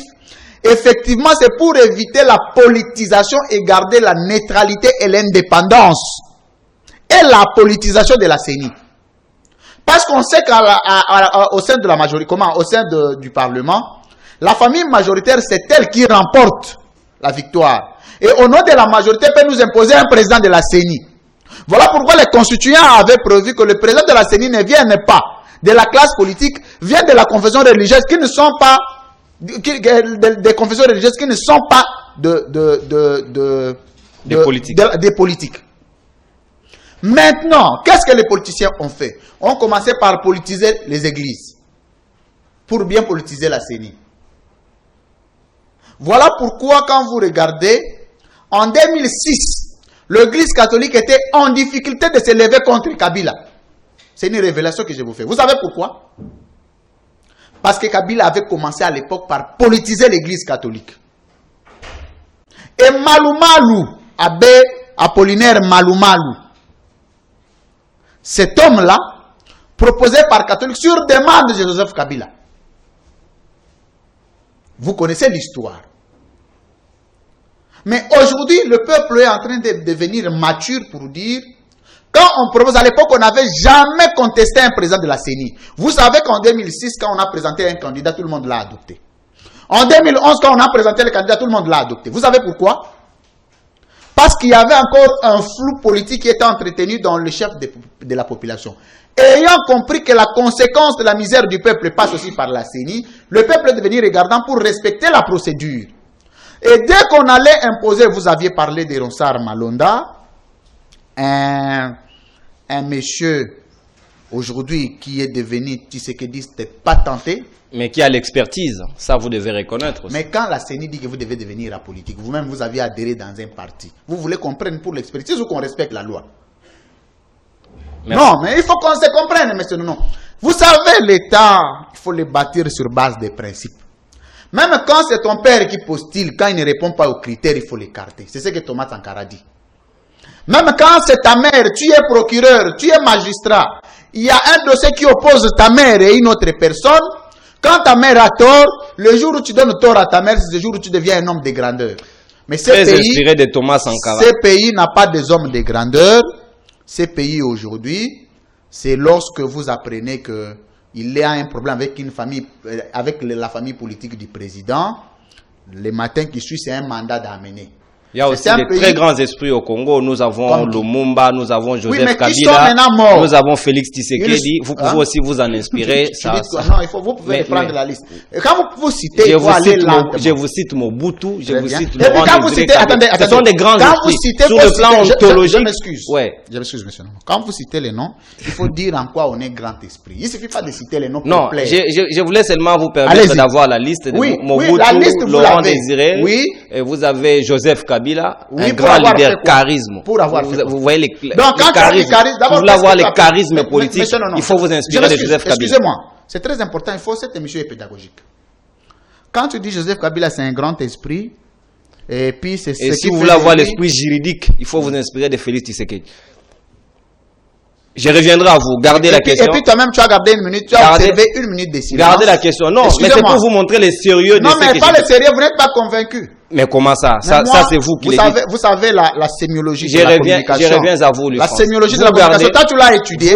Effectivement, c'est pour éviter la politisation et garder la neutralité et l'indépendance. Et la politisation de la CENI. Parce qu'on sait qu'au sein de la majorité, au sein du Parlement, la famille majoritaire, c'est elle qui remporte la victoire. Et au nom de la majorité, peut nous imposer un président de la CENI. Voilà pourquoi les constituants avaient prévu que le président de la CENI ne vienne pas de la classe politique, vienne de la confession religieuse qui ne sont pas des confessions religieuses qui ne sont pas des politiques. Maintenant, qu'est-ce que les politiciens ont fait? On commençait par politiser les églises pour bien politiser la CENI. Voilà pourquoi quand vous regardez, en 2006, l'église catholique était en difficulté de se lever contre Kabila. C'est une révélation que je vous fais. Vous savez pourquoi? Parce que Kabila avait commencé à l'époque par politiser l'église catholique. Et Malumalu, Abbé Apollinaire Malumalu, cet homme-là, proposé par catholique sur demande de Joseph Kabila. Vous connaissez l'histoire. Mais aujourd'hui, le peuple est en train de devenir mature pour dire, quand on propose, à l'époque, on n'avait jamais contesté un président de la CENI. Vous savez qu'en 2006, quand on a présenté un candidat, tout le monde l'a adopté. En 2011, quand on a présenté le candidat, tout le monde l'a adopté. Vous savez pourquoi? Parce qu'il y avait encore un flou politique qui était entretenu dans le chef de la population. Ayant compris que la conséquence de la misère du peuple passe aussi par la CENI, le peuple est devenu regardant pour respecter la procédure. Et dès qu'on allait imposer, vous aviez parlé de Ronsard Malonda, un monsieur aujourd'hui qui est devenu tshisekidiste patenté. Mais qui a l'expertise, ça vous devez reconnaître aussi. Mais quand la CENI dit que vous devez devenir apolitique, vous-même vous avez adhéré dans un parti, vous voulez qu'on prenne pour l'expertise ou qu'on respecte la loi? Merci. Non, mais il faut qu'on se comprenne, monsieur Nono. Vous savez, l'État, il faut le bâtir sur base des principes. Même quand c'est ton père qui postule, quand il ne répond pas aux critères, il faut l'écarter. C'est ce que Thomas Sankara dit. Même quand c'est ta mère, tu es procureur, tu es magistrat, il y a un dossier qui oppose ta mère et une autre personne. Quand ta mère a tort, le jour où tu donnes tort à ta mère, c'est le jour où tu deviens un homme de grandeur. Mais ce Très pays, inspiré de Thomas Sankara. Ce pays n'a pas des hommes de grandeur. Ce pays aujourd'hui, c'est lorsque vous apprenez qu'il y a un problème avec une famille, avec la famille politique du président, le matin qui suit, c'est un mandat d'amener. Il y a aussi des très grands esprits au Congo. Nous avons Lumumba, nous avons Joseph Kabila, nous avons Félix Tshisekedi. Vous pouvez aussi vous en inspirer. Vous pouvez prendre la liste. Et quand vous citez, je vous cite Mobutu, je vous cite Laurent Désiré Kabila. Ce sont des grands esprits. Sur le plan ontologique. Je m'excuse, monsieur. Quand vous citez les noms, il faut dire en quoi on est grand esprit. Il ne suffit pas de citer les noms. Non, je voulais seulement vous permettre d'avoir la liste de Mobutu, Laurent Désiré. Et vous avez Joseph Kabila. Un grand leader charisme. Vous voyez les charismes. Pour vouloir avoir les charismes politiques, il faut vous inspirer de Joseph Kabila. Excusez-moi, c'est très important. Cette émission est pédagogique. Quand tu dis Joseph Kabila, c'est un grand esprit. Et puis c'est ce si vous voulez avoir l'esprit juridique, il faut vous inspirer de Félix Tshisekedi. Je reviendrai à vous. Gardez la question. Et puis toi-même, tu as gardé une minute. Tu as observé une minute de silence. Gardez la question. Non, mais c'est pour vous montrer le sérieux de ce que je dis. Non, mais pas le sérieux. Vous n'êtes pas convaincu. Mais comment ça? Ça c'est vous qui le dites. Vous savez la sémiologie de la communication. Je reviens à vous, La sémiologie de la communication. Toi, tu l'as étudié.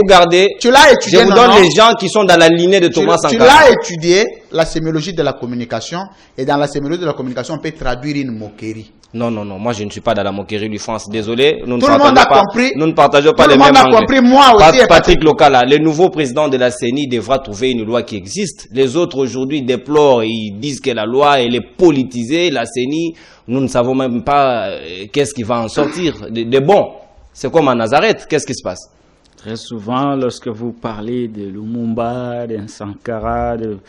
Tu l'as étudié. Je vous donne les gens qui sont dans la lignée de Thomas Sankara. Tu l'as étudié, la sémiologie de la communication. Et dans la sémiologie de la communication, on peut traduire une moquerie. Non, moi je ne suis pas dans la moquerie du France. Désolé, nous Tout le monde a compris. Nous ne partageons pas les mêmes anglais. Tout le monde a compris, moi aussi. Patrick Lokala, le nouveau président de la CENI devra trouver une loi qui existe. Les autres aujourd'hui déplorent, ils disent que la loi elle est politisée, la CENI, nous ne savons même pas qu'est-ce qui va en sortir de bon. C'est comme à Nazareth, qu'est-ce qui se passe? Très souvent, lorsque vous parlez de Lumumba, de Sankara, de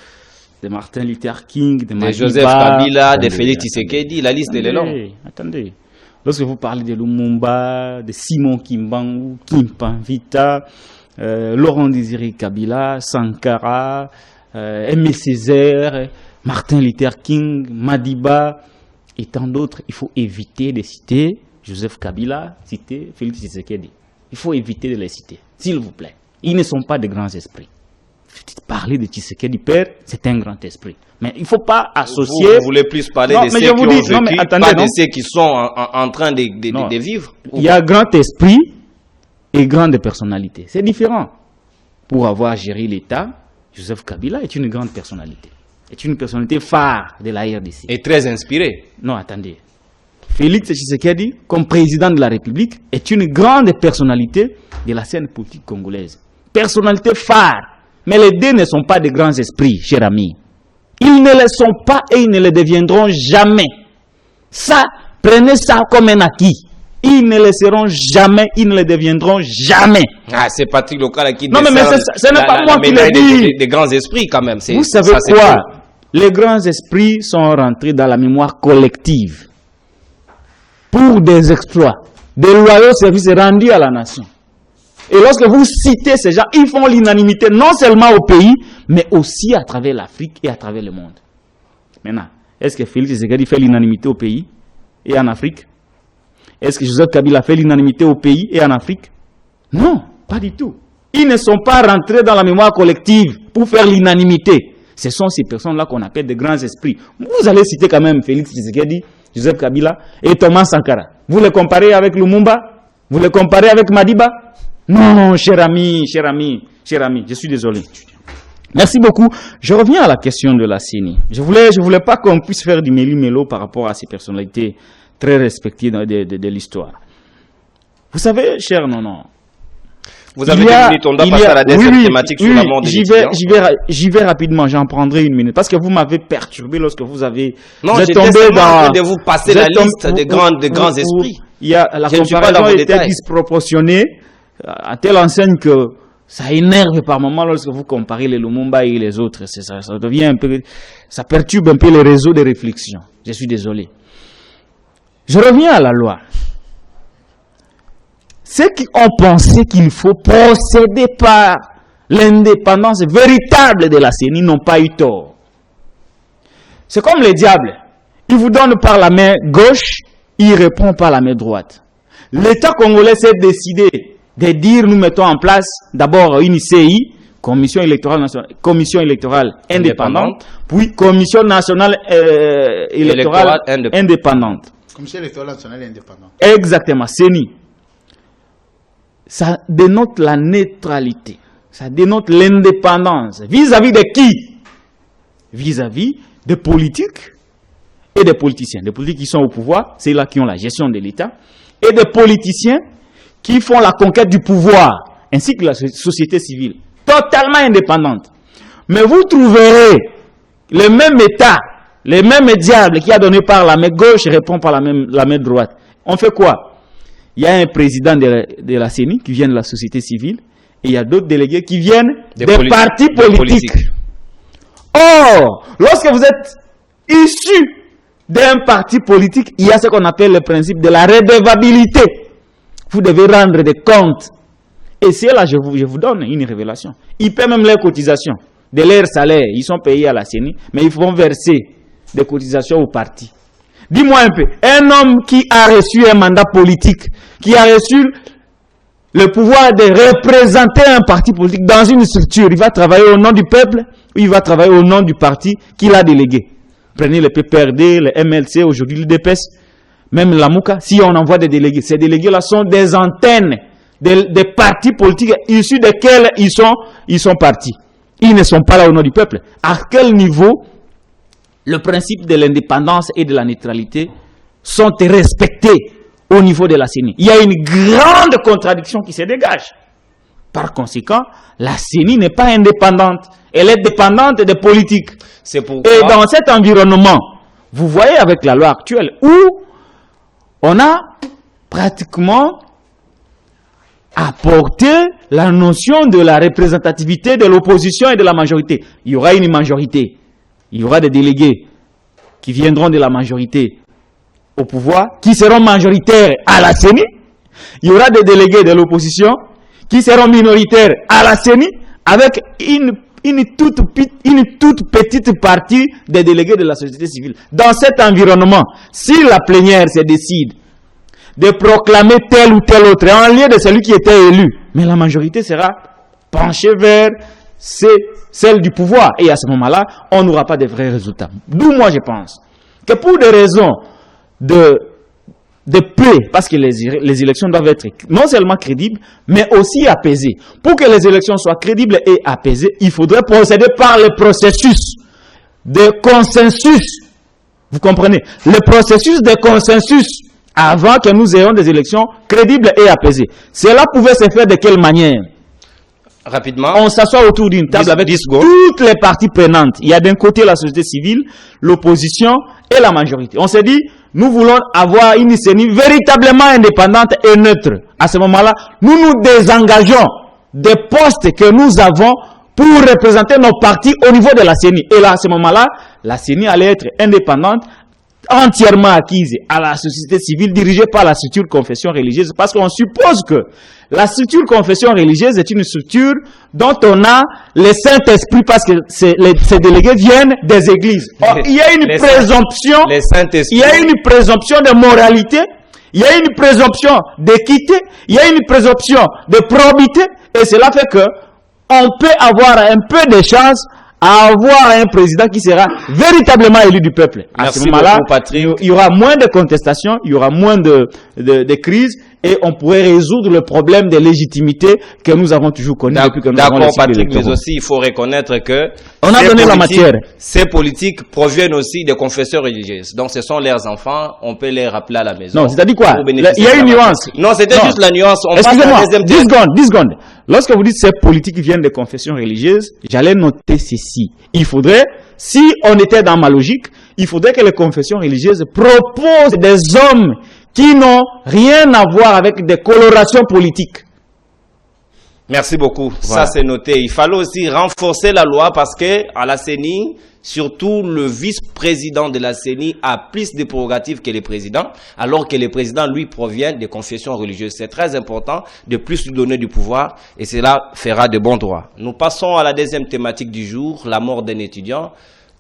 Martin Luther King, de Joseph Kabila, de Félix Tshisekedi, la liste est longue. Attendez. Lorsque vous parlez de Lumumba, de Simon Kimbangu, Kimpanvita, Laurent Désiré Kabila, Sankara, Aimé Césaire, Martin Luther King, Madiba et tant d'autres, il faut éviter de citer Joseph Kabila, citer Félix Tshisekedi. Il faut éviter de les citer, s'il vous plaît. Ils ne sont pas de grands esprits. Parler de Tshisekedi père, c'est un grand esprit. Mais il ne faut pas associer... Vous voulez plus parler de ceux qui ont vécu, pas de ceux qui sont en train de vivre. Il y a grand esprit et grande personnalité. C'est différent. Pour avoir géré l'État, Joseph Kabila est une grande personnalité. Est une personnalité phare de la RDC. Et très inspiré. Non, attendez. Félix Tshisekedi, comme président de la République, est une grande personnalité de la scène politique congolaise. Personnalité phare. Mais les deux ne sont pas de grands esprits, cher ami. Ils ne le sont pas et ils ne le deviendront jamais. Ça, prenez ça comme un acquis. Ils ne le seront jamais, ils ne le deviendront jamais. Ah, c'est Patrick Lokala qui non, mais ce n'est pas moi qui le dis. Des grands esprits quand même. Vous savez quoi? Les grands esprits sont rentrés dans la mémoire collective pour des exploits, des loyaux services rendus à la nation. Et lorsque vous citez ces gens, ils font l'unanimité non seulement au pays, mais aussi à travers l'Afrique et à travers le monde. Maintenant, est-ce que Félix Tshisekedi fait l'unanimité au pays et en Afrique? Est-ce que Joseph Kabila fait l'unanimité au pays et en Afrique? Non, pas du tout. Ils ne sont pas rentrés dans la mémoire collective pour faire l'unanimité. Ce sont ces personnes-là qu'on appelle des grands esprits. Vous allez citer quand même Félix Tshisekedi, Joseph Kabila et Thomas Sankara. Vous les comparez avec Lumumba? Vous les comparez avec Madiba? Non, cher ami, je suis désolé. Merci beaucoup. Je reviens à la question de la CENI. Je voulais pas qu'on puisse faire du méli-mélo par rapport à ces personnalités très respectées de l'histoire. Vous savez, cher Nono, vous avez 2 minutes, on doit passer à la deuxième thématique sur la mort des étudiants. J'y vais rapidement, j'en prendrai 1 minute, parce que vous m'avez perturbé lorsque vous avez... Non, j'étais tombé de vous passer la liste des grands esprits. La comparaison était disproportionnée, à telle enseigne que ça énerve par moments lorsque vous comparez les Lumumba et les autres. Ça devient un peu... Ça perturbe un peu les réseaux de réflexion. Je suis désolé. Je reviens à la loi. Ceux qui ont pensé qu'il faut procéder par l'indépendance véritable de la CENI n'ont pas eu tort. C'est comme les diables. Ils vous donnent par la main gauche, ils répondent par la main droite. L'État congolais s'est décidé de dire nous mettons en place d'abord une CI, Commission électorale indépendante, puis Commission nationale électorale indépendante. Commission électorale nationale indépendante. Exactement, CENI. Ça dénote la neutralité, ça dénote l'indépendance. Vis-à-vis de qui? Vis-à-vis des politiques et des politiciens. Des politiques qui sont au pouvoir, c'est là qui ont la gestion de l'État, et des politiciens qui font la conquête du pouvoir, ainsi que la société civile, totalement indépendante. Mais vous trouverez le même État, les mêmes diables qui a donné par la main gauche répond par la main droite. On fait quoi? Il y a un président de la CENI qui vient de la société civile et il y a d'autres délégués qui viennent des partis politiques. Or, lorsque vous êtes issu d'un parti politique, il y a ce qu'on appelle le principe de la redevabilité. Vous devez rendre des comptes. Et c'est là, je vous donne une révélation. Ils paient même leurs cotisations, de leur salaire. Ils sont payés à la CENI, mais ils vont verser des cotisations au parti. Dis-moi un peu, un homme qui a reçu un mandat politique, qui a reçu le pouvoir de représenter un parti politique dans une structure, il va travailler au nom du peuple ou il va travailler au nom du parti qu'il a délégué? Prenez le PPRD, le MLC, aujourd'hui le DPS, même la MOUCA, si on envoie des délégués, ces délégués-là sont des antennes des partis politiques issus desquels ils sont partis. Ils ne sont pas là au nom du peuple. À quel niveau le principe de l'indépendance et de la neutralité sont respectés au niveau de la CENI? Il y a une grande contradiction qui se dégage. Par conséquent, la CENI n'est pas indépendante. Elle est dépendante des politiques. C'est pourquoi... Et dans cet environnement, vous voyez avec la loi actuelle où on a pratiquement apporté la notion de la représentativité de l'opposition et de la majorité. Il y aura une majorité. Il y aura des délégués qui viendront de la majorité au pouvoir, qui seront majoritaires à la CENI. Il y aura des délégués de l'opposition qui seront minoritaires à la CENI, avec une toute petite partie des délégués de la société civile. Dans cet environnement, si la plénière se décide de proclamer tel ou tel autre, en lieu de celui qui était élu, mais la majorité sera penchée vers celle du pouvoir. Et à ce moment-là, on n'aura pas de vrais résultats. D'où moi je pense que pour des raisons de paix, parce que les élections doivent être non seulement crédibles, mais aussi apaisées. Pour que les élections soient crédibles et apaisées, il faudrait procéder par le processus de consensus Vous comprenez? Le processus de consensus avant que nous ayons des élections crédibles et apaisées. Cela pouvait se faire de quelle manière? Rapidement. On s'assoit autour d'une table avec toutes les parties prenantes. Il y a d'un côté la société civile, l'opposition et la majorité. On s'est dit, nous voulons avoir une CENI véritablement indépendante et neutre. À ce moment-là, nous nous désengageons des postes que nous avons pour représenter nos partis au niveau de la CENI. Et là, à ce moment-là, la CENI allait être indépendante, entièrement acquise à la société civile dirigée par la structure confession religieuse, parce qu'on suppose que la structure confession religieuse est une structure dont on a le Saint-Esprit, parce que ces délégués viennent des églises. Or, il y a une présomption, il y a une présomption de moralité, il y a une présomption d'équité, il y a une présomption de probité, et cela fait que on peut avoir un peu de chance à avoir un président qui sera véritablement élu du peuple. À ce moment-là, il y aura moins de contestations, il y aura moins de crises, et on pourrait résoudre le problème de légitimité que nous avons toujours connu depuis que nous avons D'accord, Patrick, mais aussi il faut reconnaître que on a donné la matière. Ces politiques proviennent aussi des confesseurs religieuses. Donc ce sont leurs enfants, on peut les rappeler à la maison. Non, c'est-à-dire quoi? Il y a une nuance. Non, c'était juste la nuance. Excusez-moi, 10 secondes. Lorsque vous dites ces politiques viennent des confessions religieuses, j'allais noter ceci. Il faudrait, si on était dans ma logique, il faudrait que les confessions religieuses proposent des hommes qui n'ont rien à voir avec des colorations politiques. Merci beaucoup. Voilà. Ça, c'est noté. Il fallait aussi renforcer la loi parce que à la CENI, surtout le vice-président de la CENI a plus de prérogatives que le président, alors que le président, lui, provient des confessions religieuses. C'est très important de plus lui donner du pouvoir et cela fera de bons droits. Nous passons à la deuxième thématique du jour, la mort d'un étudiant.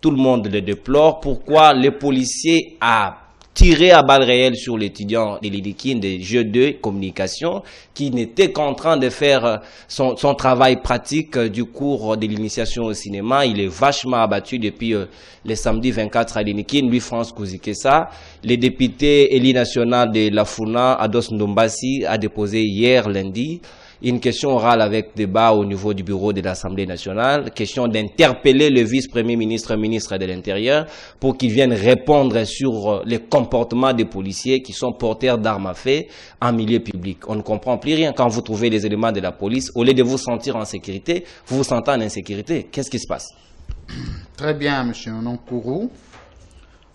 Tout le monde le déplore. Pourquoi les policiers a tiré à balles réelles sur l'étudiant de l'IDIKIN des jeux de communication qui n'était qu'en train de faire son travail pratique du cours de l'initiation au cinéma. Il est vachement abattu depuis le samedi 24 à l'IDIKIN, lui France Kouzikessa. Le député élu national de la FUNA, Ados Ndombasi, a déposé hier lundi une question orale avec débat au niveau du bureau de l'Assemblée nationale, question d'interpeller le vice-premier ministre, ministre de l'Intérieur, pour qu'il vienne répondre sur les comportements des policiers qui sont porteurs d'armes à feu en milieu public. On ne comprend plus rien quand vous trouvez les éléments de la police. Au lieu de vous sentir en sécurité, vous vous sentez en insécurité. Qu'est-ce qui se passe? Très bien, M. Nonkourou.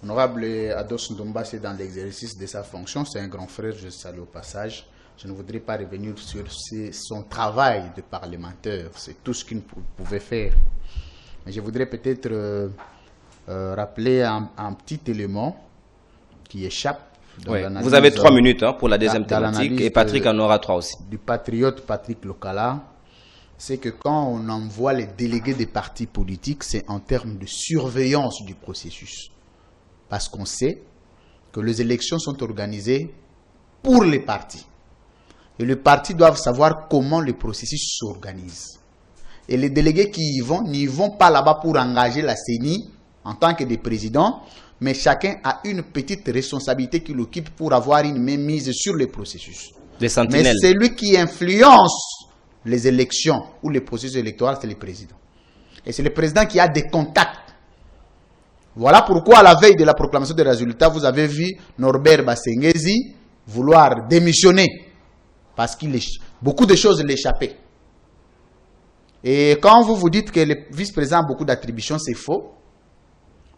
Honorable Ados Ndomba, c'est dans l'exercice de sa fonction. C'est un grand frère, je salue au passage. Je ne voudrais pas revenir sur son travail de parlementaire. C'est tout ce qu'il pouvait faire. Mais je voudrais peut-être rappeler un petit élément qui échappe. Oui. Vous avez 3 minutes pour la deuxième thématique et Patrick en aura 3 aussi. Du patriote Patrick Lokala, c'est que quand on envoie les délégués des partis politiques, c'est en termes de surveillance du processus. Parce qu'on sait que les élections sont organisées pour les partis. Et les partis doivent savoir comment le processus s'organise. Et les délégués qui y vont, n'y vont pas là-bas pour engager la CENI en tant que des présidents, mais chacun a une petite responsabilité qu'il occupe pour avoir une mainmise sur le processus. Des sentinelles. Mais celui qui influence les élections ou le processus électoral, c'est le président. Et c'est le président qui a des contacts. Voilà pourquoi à la veille de la proclamation des résultats, vous avez vu Norbert Basengezi vouloir démissionner. Parce que beaucoup de choses l'échappaient. Et quand vous dites que le vice-président a beaucoup d'attributions, c'est faux.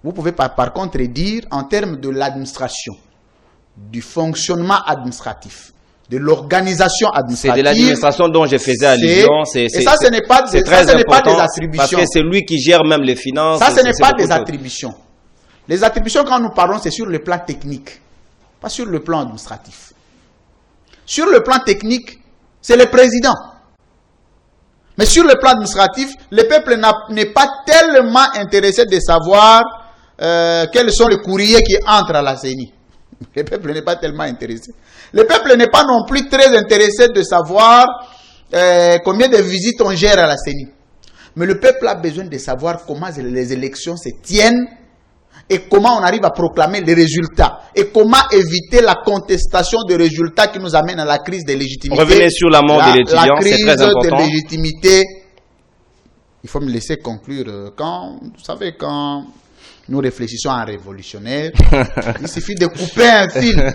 Vous pouvez par contre dire en termes de l'administration, du fonctionnement administratif, de l'organisation administrative. C'est de l'administration dont je faisais allusion. Et ça, ce n'est pas des attributions. Parce que c'est lui qui gère même les finances. Ça, ce n'est pas des attributions. Les attributions, quand nous parlons, c'est sur le plan technique, pas sur le plan administratif. Sur le plan technique, c'est le président. Mais sur le plan administratif, le peuple n'est pas tellement intéressé de savoir quels sont les courriers qui entrent à la CENI. Le peuple n'est pas tellement intéressé. Le peuple n'est pas non plus très intéressé de savoir combien de visites on gère à la CENI. Mais le peuple a besoin de savoir comment les élections se tiennent et comment on arrive à proclamer les résultats et comment éviter la contestation des résultats qui nous amène à la crise de légitimité. Revenez sur la mort de l'étudiant, c'est très important. La crise de légitimité, il faut me laisser conclure. Vous savez, quand Nous réfléchissons en révolutionnaire. Il suffit de couper un fil.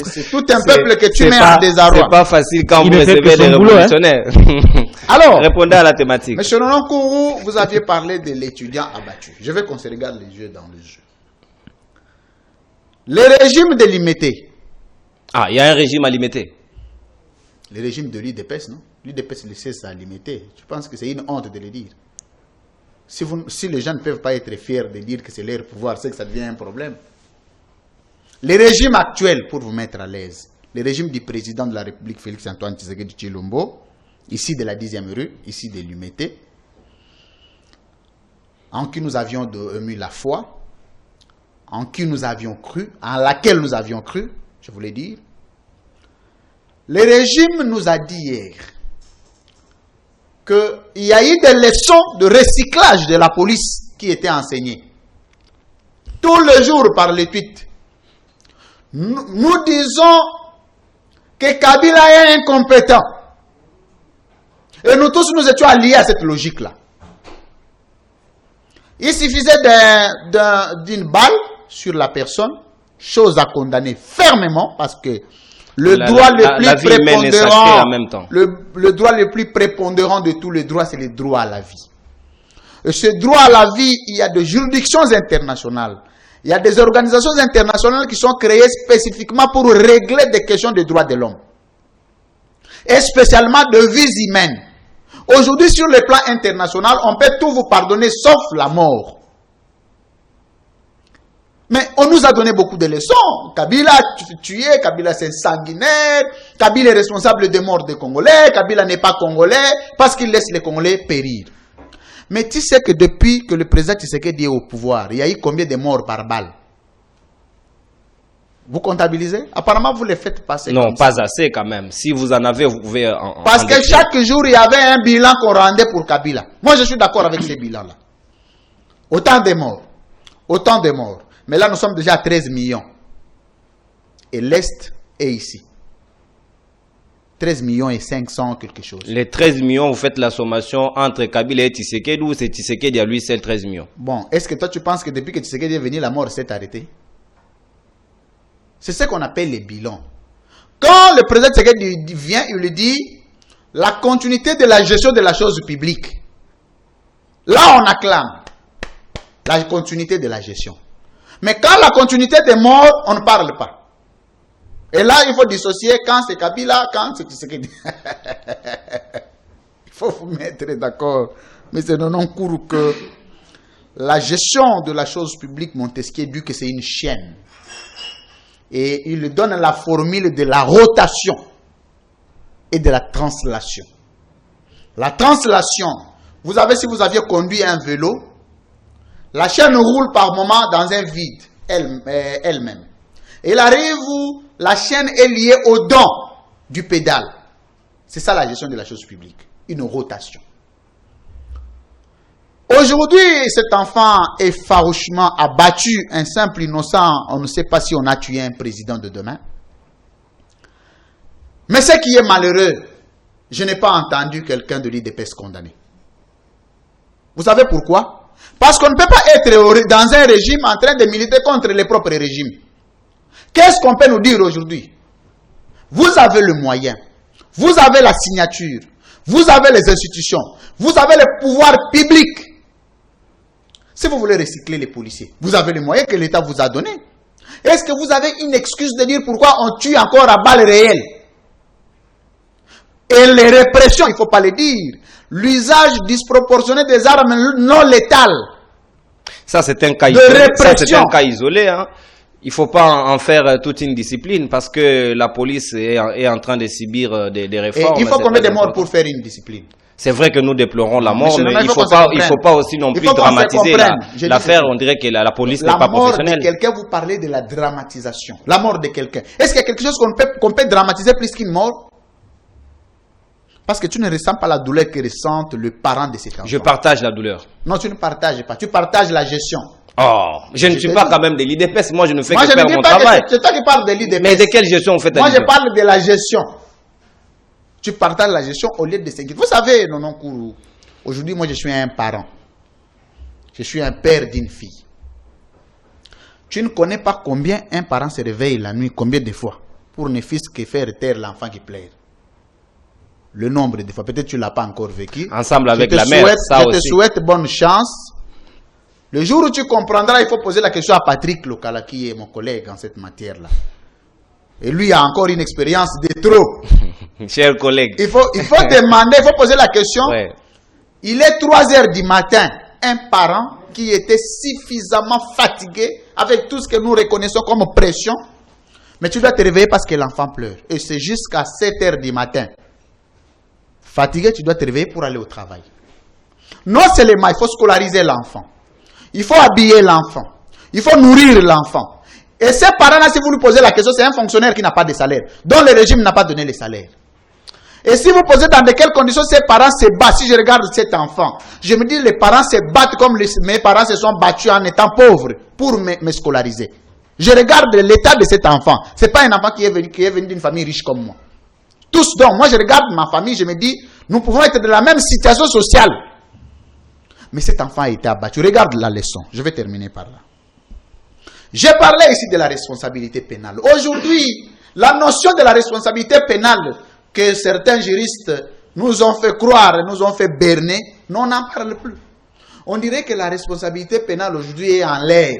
C'est tout un peuple que tu mets en désarroi. C'est pas facile quand vous recevez des révolutionnaires. Alors, répondez à la thématique. Monsieur Nononkourou, vous aviez parlé de l'étudiant abattu. Je veux qu'on se regarde les yeux dans les yeux. Le régime de l'IMET. Ah, il y a un régime à l'IMET. Le régime de l'UDPS, non? L'UDPS laissait ça à l'IMET. Je pense que c'est une honte de le dire. Si les gens ne peuvent pas être fiers de dire que c'est leur pouvoir, c'est que ça devient un problème. Le régime actuel, pour vous mettre à l'aise, le régime du président de la République, Félix-Antoine Tshisekedi Tshilombo, ici de la 10e rue, ici de l'UMT, en qui nous avions mis la foi, en qui nous avions cru, en laquelle nous avions cru, je voulais dire. Le régime nous a dit hier qu'il y a eu des leçons de recyclage de la police qui étaient enseignées. Tous les jours par les tweets. Nous disons que Kabila est incompétent. Et nous tous, nous étions alliés à cette logique-là. Il suffisait d'une balle sur la personne, chose à condamner fermement parce que le droit le plus prépondérant, le droit le plus prépondérant de tous les droits, c'est le droit à la vie. Et ce droit à la vie, il y a des juridictions internationales. Il y a des organisations internationales qui sont créées spécifiquement pour régler des questions de droits de l'homme. Et spécialement de vies humaines. Aujourd'hui, sur le plan international, on peut tout vous pardonner sauf la mort. Mais on nous a donné beaucoup de leçons. Kabila a tué, Kabila c'est sanguinaire, Kabila est responsable des morts des Congolais, Kabila n'est pas Congolais parce qu'il laisse les Congolais périr. Mais tu sais que depuis que le président Tshisekedi est au pouvoir, il y a eu combien de morts par balle? Vous comptabilisez? Apparemment, vous les faites passer. Non, pas assez quand même. Si vous en avez, vous pouvez parce que chaque jour, il y avait un bilan qu'on rendait pour Kabila. Moi, je suis d'accord avec ces bilans-là. Autant de morts. Autant de morts. Mais là, nous sommes déjà à 13 millions. Et l'Est est ici. 13 millions et 500 quelque chose. Les 13 millions, vous faites la sommation entre Kabila et Tshisekedi ou c'est Tshisekedi à lui seul 13 millions? Bon, est-ce que toi tu penses que depuis que Tshisekedi est venu, la mort s'est arrêtée? C'est ce qu'on appelle les bilans. Quand le président Tshisekedi vient, il lui dit la continuité de la gestion de la chose publique. Là, on acclame la continuité de la gestion. Mais quand la continuité des morts, on ne parle pas. Et là, il faut dissocier quand c'est Kabila, quand c'est Tshisekedi. Il faut vous mettre d'accord. Mais c'est non court que la gestion de la chose publique, Montesquieu dit que c'est une chaîne. Et il donne la formule de la rotation et de la translation. La translation, vous savez, si vous aviez conduit un vélo, la chaîne roule par moment dans un vide elle-même. Et il arrive où la chaîne est liée au don du pédale. C'est ça la gestion de la chose publique. Une rotation. Aujourd'hui, cet enfant est farouchement abattu, un simple innocent. On ne sait pas si on a tué un président de demain. Mais ce qui est malheureux, je n'ai pas entendu quelqu'un de l'UDPS condamné. Vous savez pourquoi? Parce qu'on ne peut pas être dans un régime en train de militer contre les propres régimes. Qu'est-ce qu'on peut nous dire aujourd'hui? Vous avez le moyen, vous avez la signature, vous avez les institutions, vous avez le pouvoir public. Si vous voulez recycler les policiers, vous avez les moyens que l'État vous a donnés. Est-ce que vous avez une excuse de dire pourquoi on tue encore à balles réelles? Et les répressions, il ne faut pas le dire. L'usage disproportionné des armes non létales. Ça, c'est un cas isolé. Ça, c'est un cas isolé. Hein. Il ne faut pas en faire toute une discipline parce que la police est en train de subir des réformes. Et il faut combien de morts pour faire une discipline? C'est vrai que nous déplorons la mort, mais il ne faut pas aussi non plus dramatiser l'affaire. On dirait que la police n'est pas professionnelle. La mort de quelqu'un, vous parlez de la dramatisation. La mort de quelqu'un. Est-ce qu'il y a quelque chose qu'on peut dramatiser plus qu'une mort? Parce que tu ne ressens pas la douleur que ressent le parent de cet enfant. Je partage la douleur. Non, tu ne partages pas. Tu partages la gestion. Oh, je ne suis pas quand même de l'IDPS. Moi, je ne fais que faire mon travail. C'est toi qui parles de l'IDPS. Mais de quelle gestion vous faites? Moi, je parle de la gestion. Tu partages la gestion au lieu de s'inquiéter. Vous savez, Nononkourou, aujourd'hui, moi, je suis un parent. Je suis un père d'une fille. Tu ne connais pas combien un parent se réveille la nuit, combien de fois, pour ne fût-ce que faire taire l'enfant qui pleure. Le nombre de fois, peut-être tu ne l'as pas encore vécu. Ensemble avec la mère, je te souhaite bonne chance. Le jour où tu comprendras, il faut poser la question à Patrick Lokala, qui est mon collègue en cette matière-là. Et lui a encore une expérience de trop. Cher collègue. Il faut demander, il faut poser la question. Ouais. Il est 3 heures du matin. Un parent qui était suffisamment fatigué avec tout ce que nous reconnaissons comme pression. Mais tu dois te réveiller parce que l'enfant pleure. Et c'est jusqu'à 7 heures du matin. Fatigué, tu dois te réveiller pour aller au travail. Non seulement il faut scolariser l'enfant. Il faut habiller l'enfant. Il faut nourrir l'enfant. Et ces parents-là, si vous lui posez la question, c'est un fonctionnaire qui n'a pas de salaire, dont le régime n'a pas donné le salaire. Et si vous posez dans de quelles conditions ces parents se battent, si je regarde cet enfant, je me dis les parents se battent comme mes parents se sont battus en étant pauvres pour me scolariser. Je regarde l'état de cet enfant. Ce n'est pas un enfant qui est venu d'une famille riche comme moi. Tous donc, moi je regarde ma famille, je me dis, nous pouvons être dans la même situation sociale. Mais cet enfant a été abattu. Regarde la leçon. Je vais terminer par là. J'ai parlé ici de la responsabilité pénale. Aujourd'hui, la notion de la responsabilité pénale que certains juristes nous ont fait croire, nous ont fait berner, nous on n'en parle plus. On dirait que la responsabilité pénale aujourd'hui est en l'air.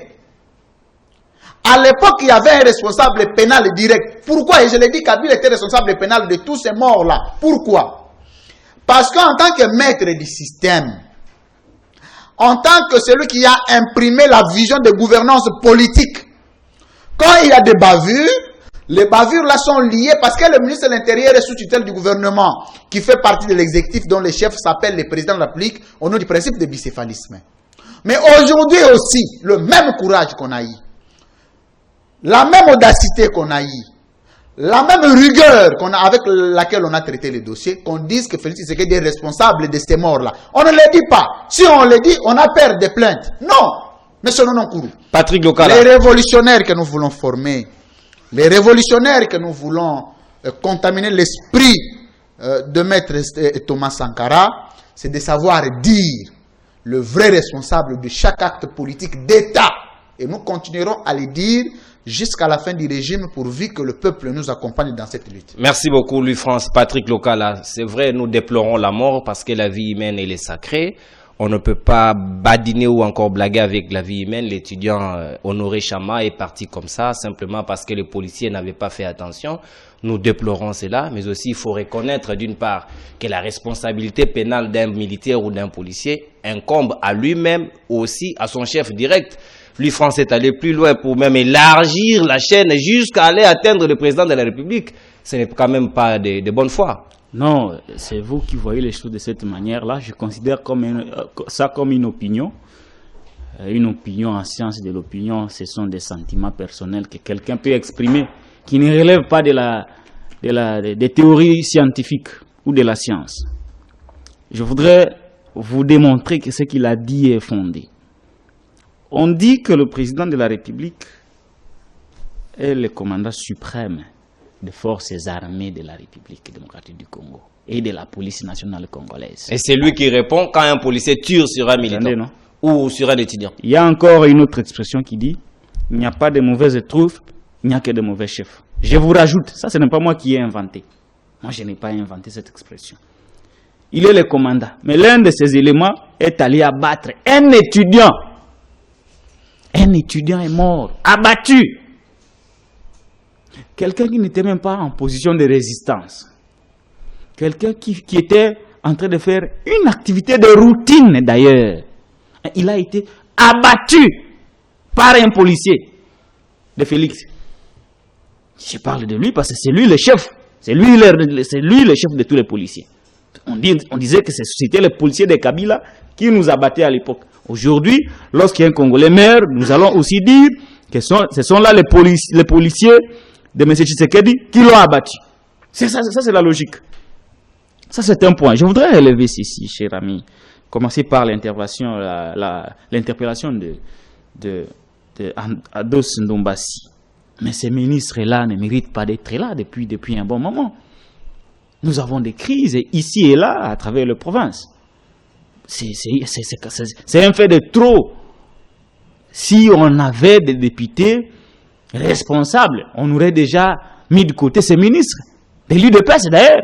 À l'époque, il y avait un responsable pénal direct. Pourquoi? Et je l'ai dit, Kabila était responsable pénal de tous ces morts-là. Pourquoi? Parce qu'en tant que maître du système, en tant que celui qui a imprimé la vision de gouvernance politique, quand il y a des bavures, les bavures là sont liées parce que le ministre de l'Intérieur est sous tutelle du gouvernement, qui fait partie de l'exécutif dont le chef s'appelle le président de la République au nom du principe de bicéphalisme. Mais aujourd'hui aussi, le même courage qu'on a eu, la même audacité qu'on a eu, la même rigueur avec laquelle on a traité le dossier, qu'on dise que Félix Tshisekedi est responsable de ces morts-là. On ne le dit pas. Si on le dit, on a peur des plaintes. Non. Mais selon nos courroux. Patrick Lokala. Les révolutionnaires que nous voulons former, les révolutionnaires que nous voulons contaminer l'esprit de Maître Thomas Sankara, c'est de savoir dire le vrai responsable de chaque acte politique d'État. Et nous continuerons à le dire jusqu'à la fin du régime pourvu que le peuple nous accompagne dans cette lutte. Merci beaucoup, Louis-France. Patrick Lokala. C'est vrai, nous déplorons la mort parce que la vie humaine, elle est sacrée. On ne peut pas badiner ou encore blaguer avec la vie humaine. L'étudiant Honoré Chama est parti comme ça, simplement parce que les policiers n'avaient pas fait attention. Nous déplorons cela, mais aussi il faut reconnaître d'une part que la responsabilité pénale d'un militaire ou d'un policier incombe à lui-même ou aussi à son chef direct. Louis-France est allé plus loin pour même élargir la chaîne jusqu'à aller atteindre le président de la République. Ce n'est quand même pas de bonne foi. Non, c'est vous qui voyez les choses de cette manière-là. Je considère ça comme une opinion. Une opinion en science de l'opinion, ce sont des sentiments personnels que quelqu'un peut exprimer qui ne relèvent pas des théories scientifiques ou de la science. Je voudrais vous démontrer que ce qu'il a dit est fondé. On dit que le président de la République est le commandant suprême des forces armées de la République démocratique du Congo et de la police nationale congolaise. Et c'est lui qui répond quand un policier tire sur un militant. Attendez, non? Ou sur un étudiant. Il y a encore une autre expression qui dit « Il n'y a pas de mauvaises troupes, il n'y a que de mauvais chefs ». Je vous rajoute, ça ce n'est pas moi qui ai inventé. Moi je n'ai pas inventé cette expression. Il est le commandant, mais l'un de ces éléments est allé abattre un étudiant. Un étudiant est mort, abattu. Quelqu'un qui n'était même pas en position de résistance. Quelqu'un qui était en train de faire une activité de routine d'ailleurs. Il a été abattu par un policier de Félix. Je parle de lui parce que c'est lui le chef. C'est lui le chef de tous les policiers. On disait que c'était le policier de Kabila qui nous abattait à l'époque. Aujourd'hui, lorsqu'il y a un Congolais meurt, nous allons aussi dire que ce sont là les policiers de M. Tshisekedi qui l'ont abattu. Ça c'est la logique. Ça, c'est un point. Je voudrais relever ceci, cher ami. Commencer par l'interpellation de Ados Ndombasi. Mais ces ministres-là ne méritent pas d'être là depuis un bon moment. Nous avons des crises ici et là à travers les provinces. C'est un fait de trop. si on avait des députés responsables, on aurait déjà mis de côté ces ministres, des l'UDPS d'ailleurs.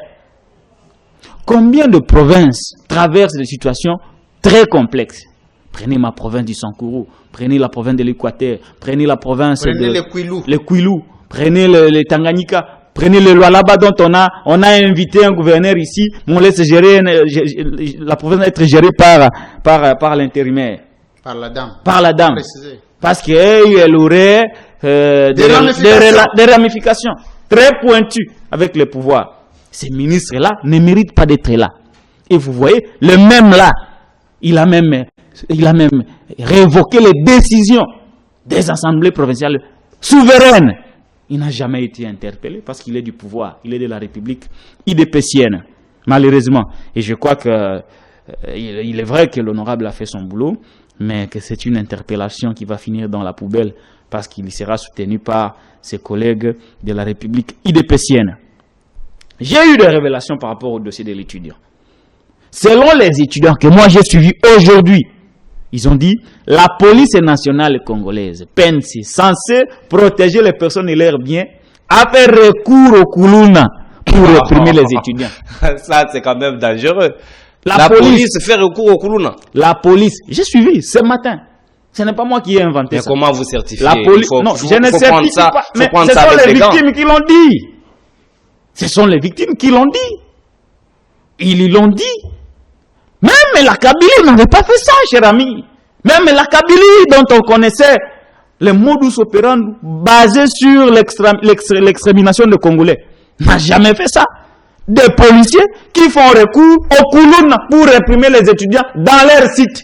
Combien de provinces traversent des situations très complexes? Prenez ma province du Sankourou, prenez la province de l'Équateur, prenez la province les Kouilou, prenez le Tanganyika, prenez le Lualaba dont on a invité un gouverneur ici, mais on laisse gérer la province être gérée par l'intérimaire. Par la dame. Par la dame. Parce qu'elle aurait des ramifications très pointues avec le pouvoir. Ces ministres-là ne méritent pas d'être là. Et vous voyez, le même là, il a même révoqué les décisions des assemblées provinciales souveraines. Il n'a jamais été interpellé parce qu'il est du pouvoir, il est de la République idépécienne, malheureusement. Et je crois que il est vrai que l'honorable a fait son boulot, mais que c'est une interpellation qui va finir dans la poubelle parce qu'il sera soutenu par ses collègues de la République idépécienne. J'ai eu des révélations par rapport au dossier de l'étudiant. Selon les étudiants que moi j'ai suivis aujourd'hui, ils ont dit la police nationale congolaise, PNC, censée protéger les personnes et leurs biens, a fait recours au Kuluna pour réprimer les étudiants. Ça, c'est quand même dangereux. La police fait recours au Kuluna. La police, j'ai suivi ce matin. Ce n'est pas moi qui ai inventé mais ça. Mais comment vous certifiez? La police, non, je ne certifie pas. Mais ce sont les victimes qui l'ont dit. Ce sont les victimes qui l'ont dit. Ils l'ont dit. Même la Kabylie n'avait pas fait ça, cher ami. Même la Kabylie dont on connaissait le modus operandi basé sur l'extermination des Congolais n'a jamais fait ça. Des policiers qui font recours au Kuluna pour réprimer les étudiants dans leur site.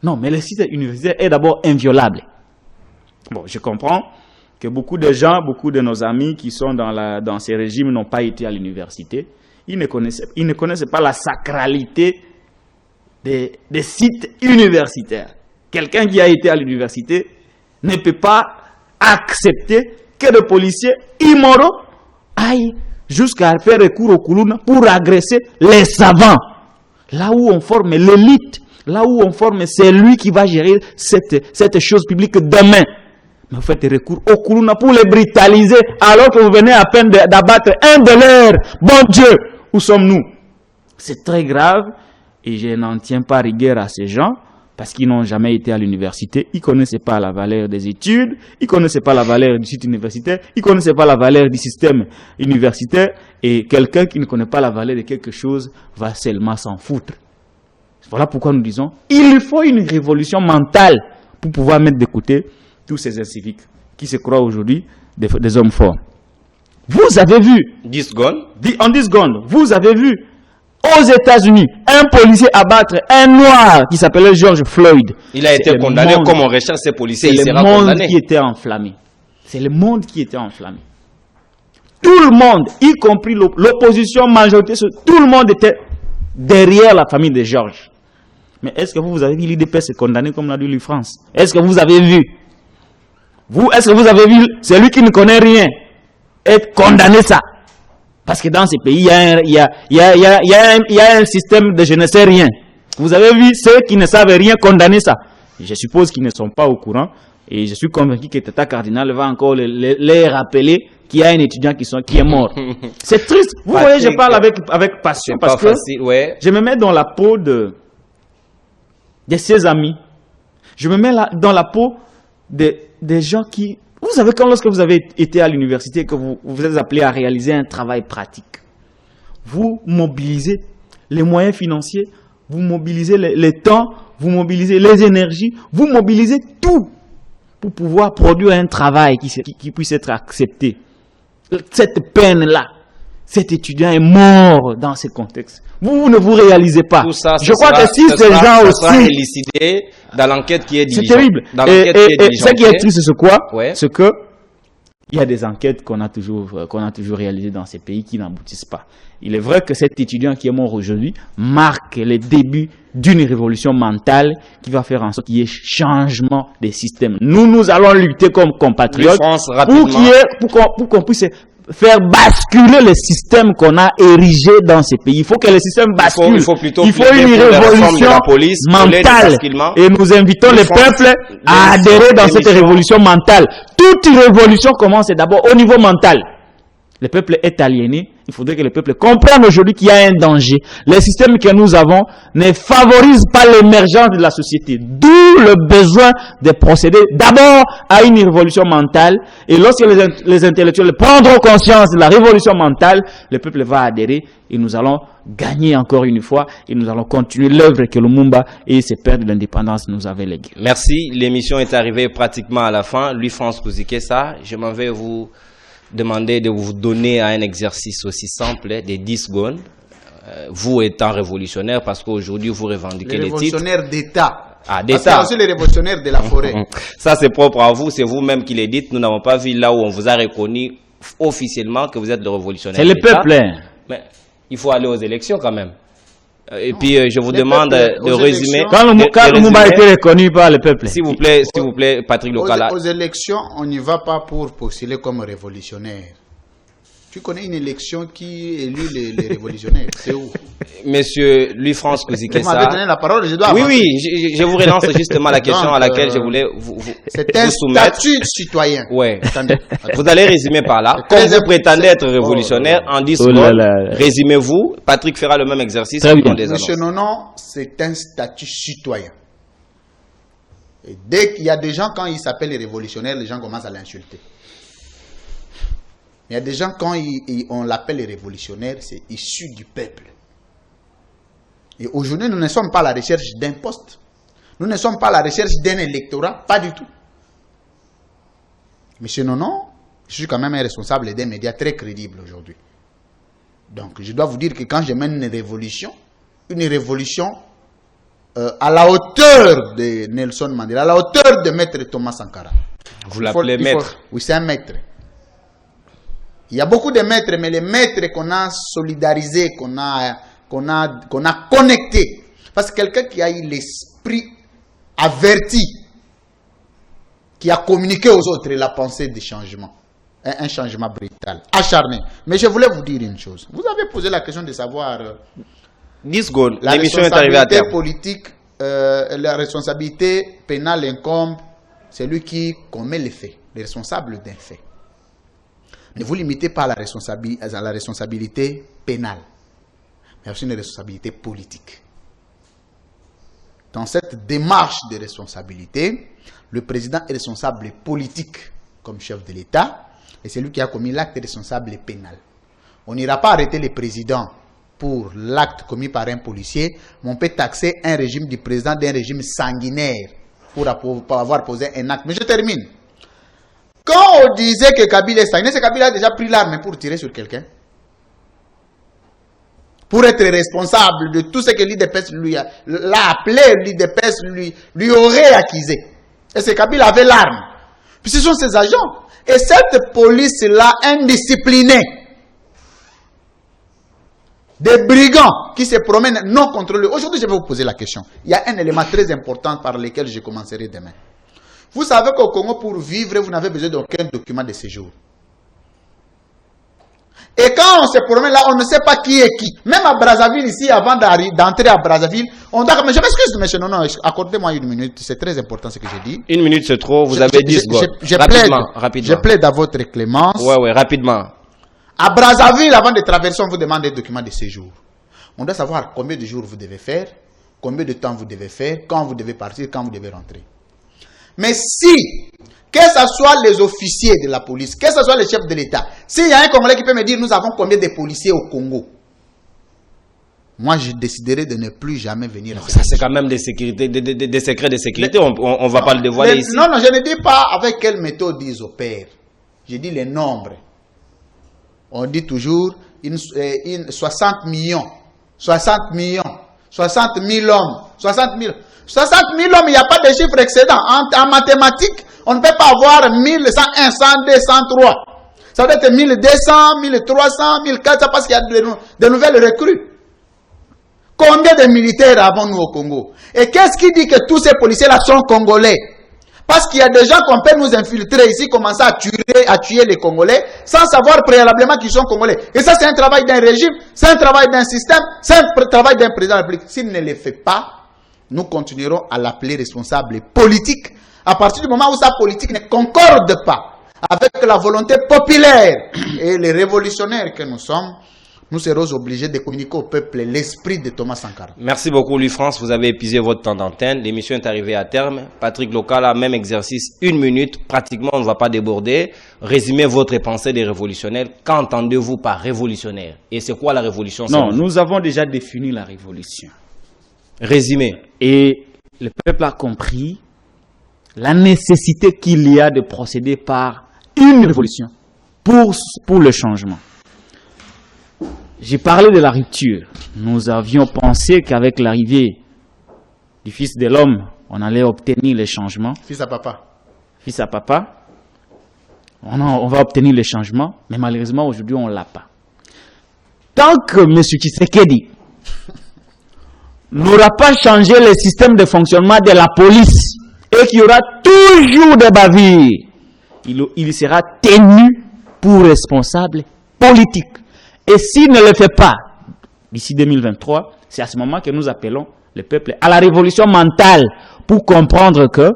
Non, mais le site universitaire est d'abord inviolable. Bon, je comprends que beaucoup de gens, beaucoup de nos amis qui sont dans ces régimes n'ont pas été à l'université. Ils ne connaissent pas la sacralité des sites universitaires. Quelqu'un qui a été à l'université ne peut pas accepter que des policiers immoraux aillent jusqu'à faire recours au Kuluna pour agresser les savants. Là où on forme l'élite, là où on forme celui qui va gérer cette chose publique demain. Mais vous faites recours au Kuluna pour les brutaliser alors que vous venez à peine d'abattre un de leurs. Bon Dieu, où sommes-nous? C'est très grave et je n'en tiens pas rigueur à ces gens parce qu'ils n'ont jamais été à l'université. Ils ne connaissaient pas la valeur des études, ils ne connaissaient pas la valeur du site universitaire, ils ne connaissaient pas la valeur du système universitaire et quelqu'un qui ne connaît pas la valeur de quelque chose va seulement s'en foutre. Voilà pourquoi nous disons il faut une révolution mentale pour pouvoir mettre de côté tous ces inciviques qui se croient aujourd'hui des hommes forts. Vous avez vu, 10 secondes. En 10 secondes, vous avez vu aux États-Unis un policier abattre un noir qui s'appelait George Floyd. Il a été condamné comme on recherche ces policiers. C'est le monde qui était enflammé. C'est le monde qui était enflammé. Tout le monde, y compris l'opposition, majorité, tout le monde était derrière la famille de George. Mais est-ce que vous avez vu l'IDPS condamné comme l'a dit France? Est-ce que vous avez vu? Est-ce que vous avez vu celui qui ne connaît rien être condamné ça? Parce que dans ces pays, il y a un système de je ne sais rien. Vous avez vu ceux qui ne savent rien condamner ça? Je suppose qu'ils ne sont pas au courant. Et je suis convaincu que Tata Cardinal va encore les rappeler qu'il y a un étudiant qui est mort. C'est triste. Vous voyez, je parle avec passion. Parce que je me mets dans la peau de ses amis. Je me mets dans la peau des gens qui... Vous savez, lorsque vous avez été à l'université, que vous êtes appelé à réaliser un travail pratique, vous mobilisez les moyens financiers, vous mobilisez les temps, vous mobilisez les énergies, vous mobilisez tout pour pouvoir produire un travail qui puisse être accepté. Cette peine-là, cet étudiant est mort dans ce contexte. Vous ne vous réalisez pas. Tout ça, je crois que si ces gens aussi... élucidé dans l'enquête qui est diligente. C'est terrible. Et ce qui est triste, c'est quoi? Ouais. C'est que il y a des enquêtes qu'on a toujours réalisées dans ces pays qui n'aboutissent pas. Il est vrai que cet étudiant qui est mort aujourd'hui marque le début d'une révolution mentale qui va faire en sorte qu'il y ait changement des systèmes. Nous allons lutter comme compatriotes pour qu'on puisse faire basculer le système qu'on a érigé dans ces pays. Il faut que le système bascule. Il faut plutôt une révolution mentale. Et nous invitons le peuple à adhérer dans cette révolution mentale. Toute révolution commence d'abord au niveau mental. Le peuple est aliéné. Il faudrait que le peuple comprenne aujourd'hui qu'il y a un danger. Les systèmes que nous avons ne favorisent pas l'émergence de la société. D'où le besoin de procéder d'abord à une révolution mentale. Et lorsque les intellectuels prendront conscience de la révolution mentale, le peuple va adhérer et nous allons gagner encore une fois et nous allons continuer l'œuvre que Lumumba et ses pères de l'indépendance nous avaient léguée. Merci. L'émission est arrivée pratiquement à la fin. Louis-France Kouzikessa, je m'en vais vous demander de vous donner à un exercice aussi simple de 10 secondes, vous étant révolutionnaire, parce qu'aujourd'hui vous revendiquez les titres. Révolutionnaire d'État. Ah, d'État. C'est aussi les révolutionnaires de la forêt. Ça c'est propre à vous, c'est vous-même qui les dites. Nous n'avons pas vu là où on vous a reconnu officiellement que vous êtes le révolutionnaire. C'est le peuple. Mais il faut aller aux élections quand même. Et puis je vous demande de résumer. Quand Lumumba a été reconnu par le peuple. S'il vous plaît, Patrick Lokala. Aux élections, on n'y va pas pour postuler comme révolutionnaire. Tu connais une élection qui élit les révolutionnaires? C'est où? Monsieur Louis-France Kouzikessa. Vous m'avez donné la parole, je dois avancer. Oui, je vous relance justement la question à laquelle je voulais vous c'est un soumettre. Statut citoyen. Ouais. Attendez. Vous allez résumer par là. Comme vous prétendez être révolutionnaire, en 10 secondes, résumez-vous. Patrick fera le même exercice. Monsieur Nonon, c'est un statut citoyen. Et dès qu'il y a des gens, quand ils s'appellent les révolutionnaires, les gens commencent à l'insulter. Il y a des gens, quand on l'appelle les révolutionnaires, c'est issu du peuple. Et aujourd'hui, nous ne sommes pas à la recherche d'un poste. Nous ne sommes pas à la recherche d'un électorat, pas du tout. Monsieur Nonon, je suis quand même un responsable d'un média très crédible aujourd'hui. Donc, je dois vous dire que quand je mène une révolution à la hauteur de Nelson Mandela, à la hauteur de Maître Thomas Sankara. Vous l'appelez maître? Oui, c'est un maître. Il y a beaucoup de maîtres, mais les maîtres qu'on a solidarisés, qu'on a connectés. Parce que quelqu'un qui a eu l'esprit averti, qui a communiqué aux autres la pensée du changement. Un changement brutal, acharné. Mais je voulais vous dire une chose. Vous avez posé la question de savoir... 10 secondes, l'émission est arrivée à terme. Politique, la responsabilité pénale incombe celui qui commet les faits, le responsable d'un fait. Ne vous limitez pas à la responsabilité pénale, mais aussi une responsabilité politique. Dans cette démarche de responsabilité, le président est responsable politique comme chef de l'État, et c'est lui qui a commis l'acte responsable pénal. On n'ira pas arrêter le président pour l'acte commis par un policier, mais on peut taxer un régime du président d'un régime sanguinaire pour avoir posé un acte. Mais je termine. Quand on disait que Kabila est sanguinaire, c'est Kabila a déjà pris l'arme pour tirer sur quelqu'un. Pour être responsable de tout ce que l'IDPS l'a appelé, l'IDPS lui aurait accusé. Et c'est Kabila avait l'arme. Puis ce sont ses agents. Et cette police-là, indisciplinée, des brigands qui se promènent non contrôlés. Aujourd'hui, je vais vous poser la question. Il y a un élément très important par lequel je commencerai demain. Vous savez qu'au Congo, pour vivre, vous n'avez besoin d'aucun document de séjour. Et quand on se promène là, on ne sait pas qui est qui. Même à Brazzaville, ici, avant d'entrer à Brazzaville, on doit... Mais je m'excuse, monsieur, non, accordez-moi une minute. C'est très important ce que j'ai dit. Une minute, c'est trop. Vous avez 10 secondes. Rapidement. Je plaide à votre clémence. Ouais, rapidement. À Brazzaville, avant de traverser, on vous demande des documents de séjour. On doit savoir combien de jours vous devez faire, combien de temps vous devez faire, quand vous devez partir, quand vous devez rentrer. Mais si, que ce soit les officiers de la police, que ce soit les chefs de l'État, s'il y a un Congolais qui peut me dire nous avons combien de policiers au Congo, moi je déciderai de ne plus jamais venir. Non, ça c'est quand même des sécurités, des secrets de sécurité, on ne va pas le dévoiler ici. Non, je ne dis pas avec quelle méthode ils opèrent. Je dis les nombres. On dit toujours 60 millions, 60 000 hommes, 60 000 hommes, il n'y a pas de chiffre excédent. En mathématiques, on ne peut pas avoir 1000, 101, 102, 103. Ça doit être 1200, 1300, 1400 parce qu'il y a de nouvelles recrues. Combien de militaires avons-nous au Congo? Et qu'est-ce qui dit que tous ces policiers-là sont congolais? Parce qu'il y a des gens qu'on peut nous infiltrer ici, commencer à tuer les Congolais, sans savoir préalablement qu'ils sont Congolais. Et ça, c'est un travail d'un régime, c'est un travail d'un système, c'est un travail d'un président de la République. S'il ne le fait pas, nous continuerons à l'appeler responsable politique. À partir du moment où sa politique ne concorde pas avec la volonté populaire et les révolutionnaires que nous sommes, nous serons obligés de communiquer au peuple l'esprit de Thomas Sankara. Merci beaucoup, Louis-France. Vous avez épuisé votre temps d'antenne. L'émission est arrivée à terme. Patrick Lokala, même exercice, 1 minute. Pratiquement, on ne va pas déborder. Résumez votre pensée des révolutionnaires. Qu'entendez-vous par révolutionnaire? Et c'est quoi la révolution? Non, nous avons déjà défini la révolution. Résumé. Et le peuple a compris la nécessité qu'il y a de procéder par une révolution pour le changement. J'ai parlé de la rupture. Nous avions pensé qu'avec l'arrivée du Fils de l'homme, on allait obtenir les changements. Fils à papa. Fils à papa, on va obtenir les changements, mais malheureusement aujourd'hui on ne l'a pas. Tant que M. Tshisekedi n'aura pas changé le système de fonctionnement de la police et qu'il y aura toujours des bavures, il sera tenu pour responsable politique. Et s'il ne le fait pas, d'ici 2023, c'est à ce moment que nous appelons le peuple à la révolution mentale pour comprendre que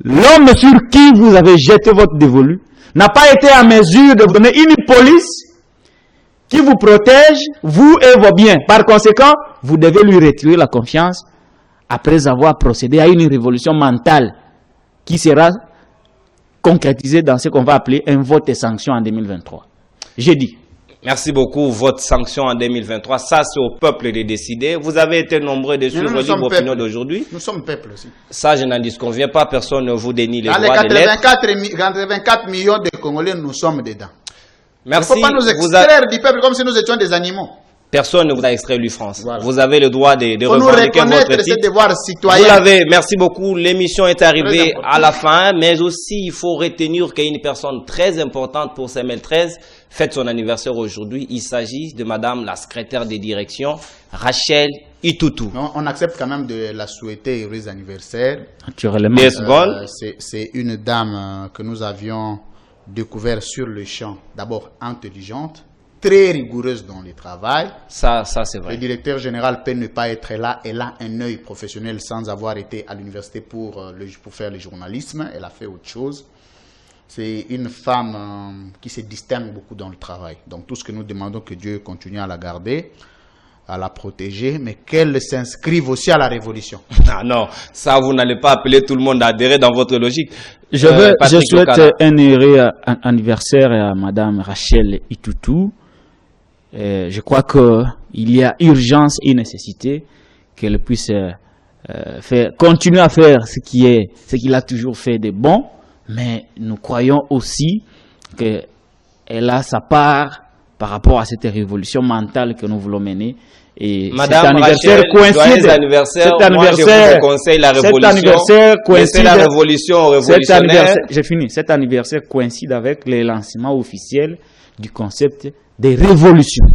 l'homme sur qui vous avez jeté votre dévolu n'a pas été à mesure de vous donner une police qui vous protège, vous et vos biens. Par conséquent, vous devez lui retirer la confiance après avoir procédé à une révolution mentale qui sera concrétisée dans ce qu'on va appeler un vote et sanction en 2023. J'ai dit. Merci beaucoup. Votre sanction en 2023, ça c'est au peuple de décider. Vous avez été nombreux de suivre libre opinion d'aujourd'hui. Nous sommes peuple aussi. Ça, je n'en disconviens pas. Personne ne vous dénie les dans droits de l'être. 84 millions de Congolais, nous sommes dedans. Merci. Il ne faut pas nous extraire du peuple comme si nous étions des animaux. Personne ne vous a extrait Louis-France. Voilà. Vous avez le droit de revendiquer votre titre. Devoir citoyen. Vous l'avez. Merci beaucoup. L'émission est arrivée à la fin, mais aussi il faut retenir qu'il y a une personne très importante pour CML13 fête son anniversaire aujourd'hui. Il s'agit de Madame la secrétaire de direction, Rachel Itutu. Non, on accepte quand même de la souhaiter heureux anniversaire. Naturellement. C'est une dame que nous avions découvert sur le champ, d'abord intelligente, très rigoureuse dans le travail. Ça c'est vrai. Le directeur général peut ne pas être là. Elle a un œil professionnel sans avoir été à l'université pour faire le journalisme. Elle a fait autre chose. C'est une femme qui se distingue beaucoup dans le travail. Donc tout ce que nous demandons, que Dieu continue à la garder, à la protéger, mais qu'elle s'inscrive aussi à la révolution. Ah non, ça vous n'allez pas appeler tout le monde à adhérer dans votre logique. Je souhaite un heureux anniversaire à Madame Rachel Itutu. Je crois qu'il y a urgence et nécessité qu'elle puisse continuer à faire ce qu'il a toujours fait de bon, mais nous croyons aussi qu'elle a sa part par rapport à cette révolution mentale que nous voulons mener. Et Madame cet anniversaire Rachel, coïncide. Moi, je vous conseille la révolution. Cet anniversaire coïncide. La révolution révolutionnaire. J'ai fini. Cet anniversaire coïncide avec le lancement officiel du concept des révolutions.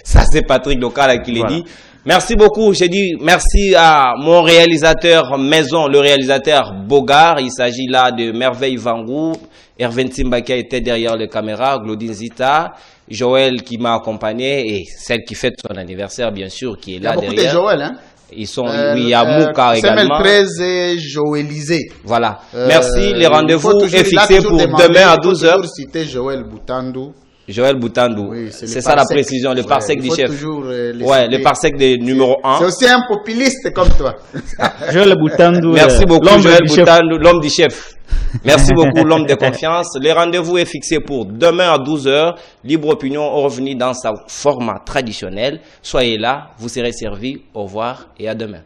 Ça, c'est Patrick Lokala qui l'a dit. Merci beaucoup. J'ai dit merci à mon réalisateur maison, le réalisateur Bogart. Il s'agit là de Merveille Vangou. Hervé Ntimba qui était derrière la caméra, Claudine Zita, Joël qui m'a accompagné et celle qui fête son anniversaire, bien sûr, qui est là derrière. Il y a beaucoup de Joël, hein? Ils sont, oui, il y a Mouka également. CML13 et Joëlisé. Voilà. Merci. Les rendez-vous est fixé pour demain à 12h. Toujours citer Joël Boutandou. Joël Boutandou. Oui, c'est ça la précision, le parsec du chef. Ouais, le parsec de numéro 1. C'est aussi un populiste comme toi. Joël Boutandou. Merci beaucoup, Joël Boutandou, l'homme du chef. Merci beaucoup, l'homme de confiance. Le rendez-vous est fixé pour demain à 12h. Libre Opinion est revenu dans sa format traditionnel. Soyez là, vous serez servis. Au revoir et à demain.